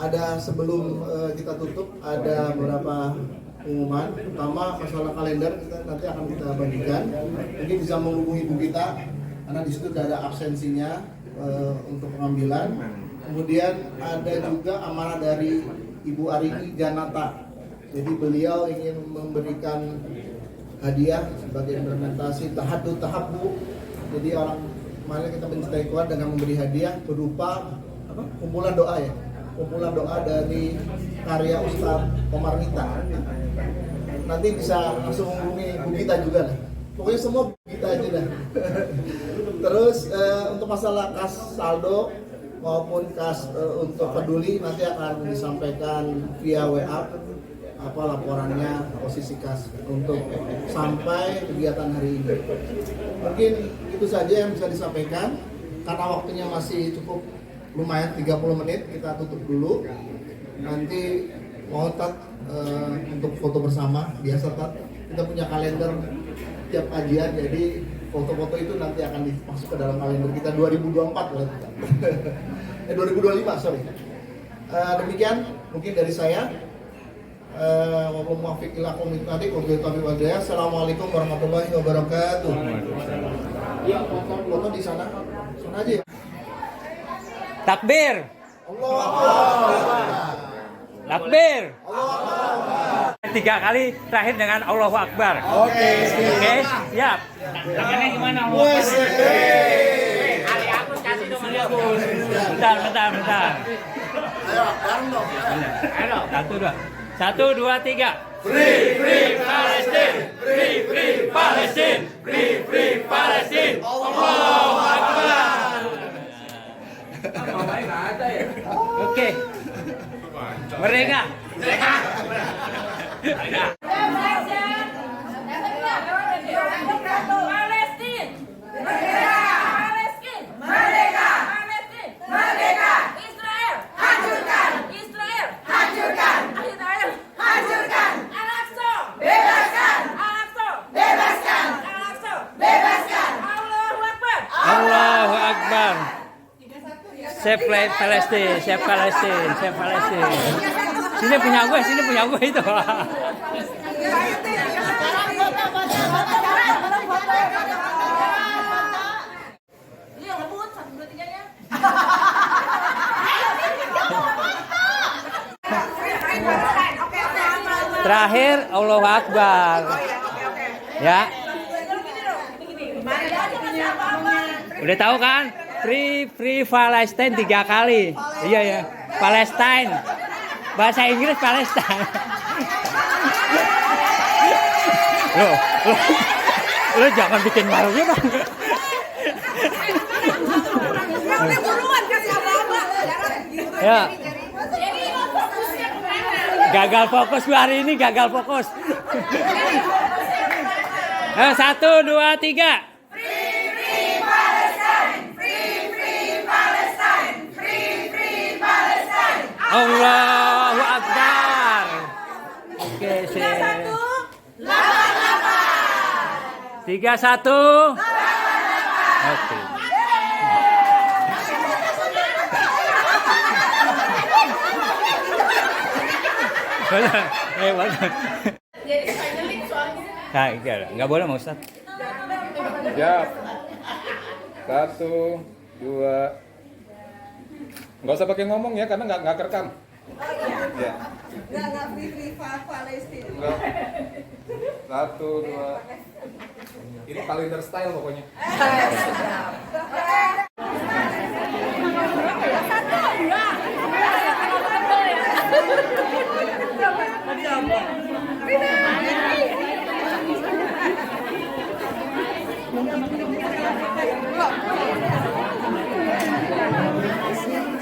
Ada sebelum kita tutup ada beberapa pengumuman. Pertama masalah kalender kita nanti akan kita bagikan. Mungkin bisa menghubungi ibu kita karena di situ ada absensinya untuk pengambilan. Kemudian ada juga amanah dari Ibu Arini Janata. Jadi beliau ingin memberikan hadiah sebagai implementasi tahabbu. Jadi orang mana kita mencintai Quran dengan memberi hadiah berupa kumpulan doa ya. Kumpulan doa dari karya Ustadz Komar Mita. Nanti bisa langsung menghubungi ibu kita juga lah. Pokoknya semua kita aja dah. Terus untuk masalah kas saldo maupun kas untuk peduli nanti akan disampaikan via WA apa laporannya posisi kas untuk sampai kegiatan hari ini. Mungkin itu saja yang bisa disampaikan karena waktunya masih cukup lumayan 30 menit, kita tutup dulu. Nanti mau untuk foto bersama biasa kita punya kalender tiap kajian, jadi foto-foto itu nanti akan dimasuk ke dalam kalender kita 2024 berarti. 2025 sorry. Demikian mungkin dari saya. Assalamualaikum warahmatullahi wabarakatuh. Iya, foto di sana aja. Takbir. Allahu Akbar. Takbir. Allahu Akbar. 3 kali terakhir dengan Allahu Akbar. Oke, siap. Tangannya gimana? Allahu Akbar. Ali Agus kasih dong Ali Agus. Bentar. Ayo, bareng dong. Ayo, 1, 2, 3. Free Palestine. Free Palestine. Free Palestine. Allahu Akbar. Oke. Merdeka. Allahu Akbar. Save Palestine. Sini punya gue itu. Terakhir Allahu Akbar. Ya. Udah tahu kan? Free Palestine 3 kali. Iya ya. Palestine. Bahasa Inggris Palestine. Lo jangan bikin malu ya bang. Ya. Gagal fokus gua hari ini, gagal fokus. 1, 2, 3. Allahu Akbar. Oke, 3-1. Oke. Jadi finally soalnya. Nggak boleh, Pak Ustaz. Siap. 1, 2. Nggak usah pakai ngomong ya, karena nggak kerekam. Ya. Nggak free Palestine. 1, 2. Ini kalender style pokoknya.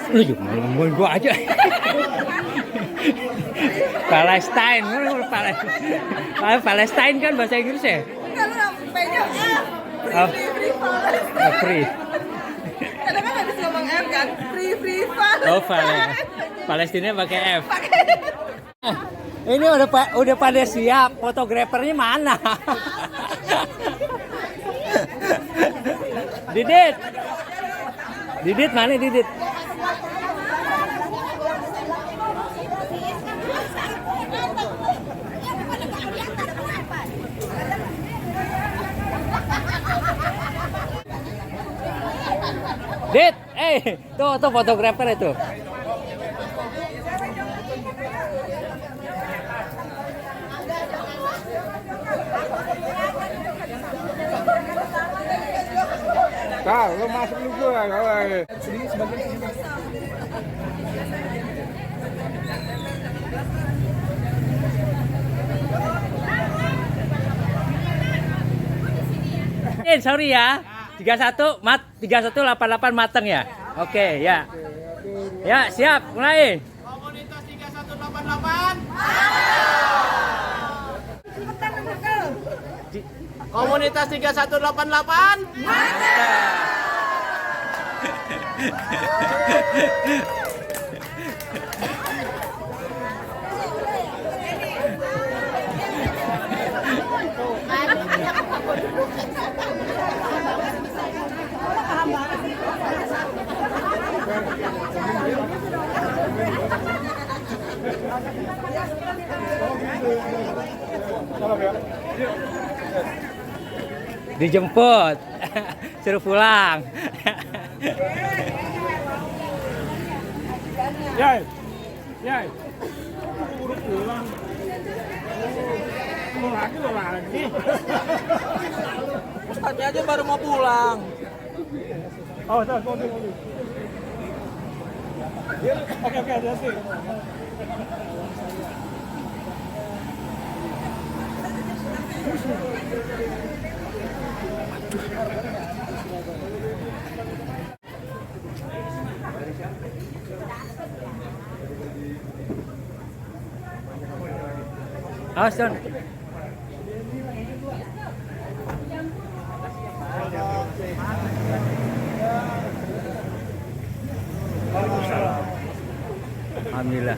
Lu juga ngomongin gua aja. Palestine kan bahasa Inggris ya? Kalau free Free. Kita kan habis ngomong F kan, free fun. Oh, Palestina pakai F. Ini udah pada siap, fotografernya mana? Didit mana Didit? Dit, tuh fotografer itu. Kau, lu masuk dulu kau. Sorry ya. 3188 mateng ya. Oke, ya. Ya, siap, mulai. Komunitas 3188. Komunitas 3188. Dijemput. Suruh pulang. Yai. Buru pulang. Lo lagi. Ustadznya aja baru mau pulang. Oh, sorry. Oke, hati-hati. Awas, Don. Alhamdulillah.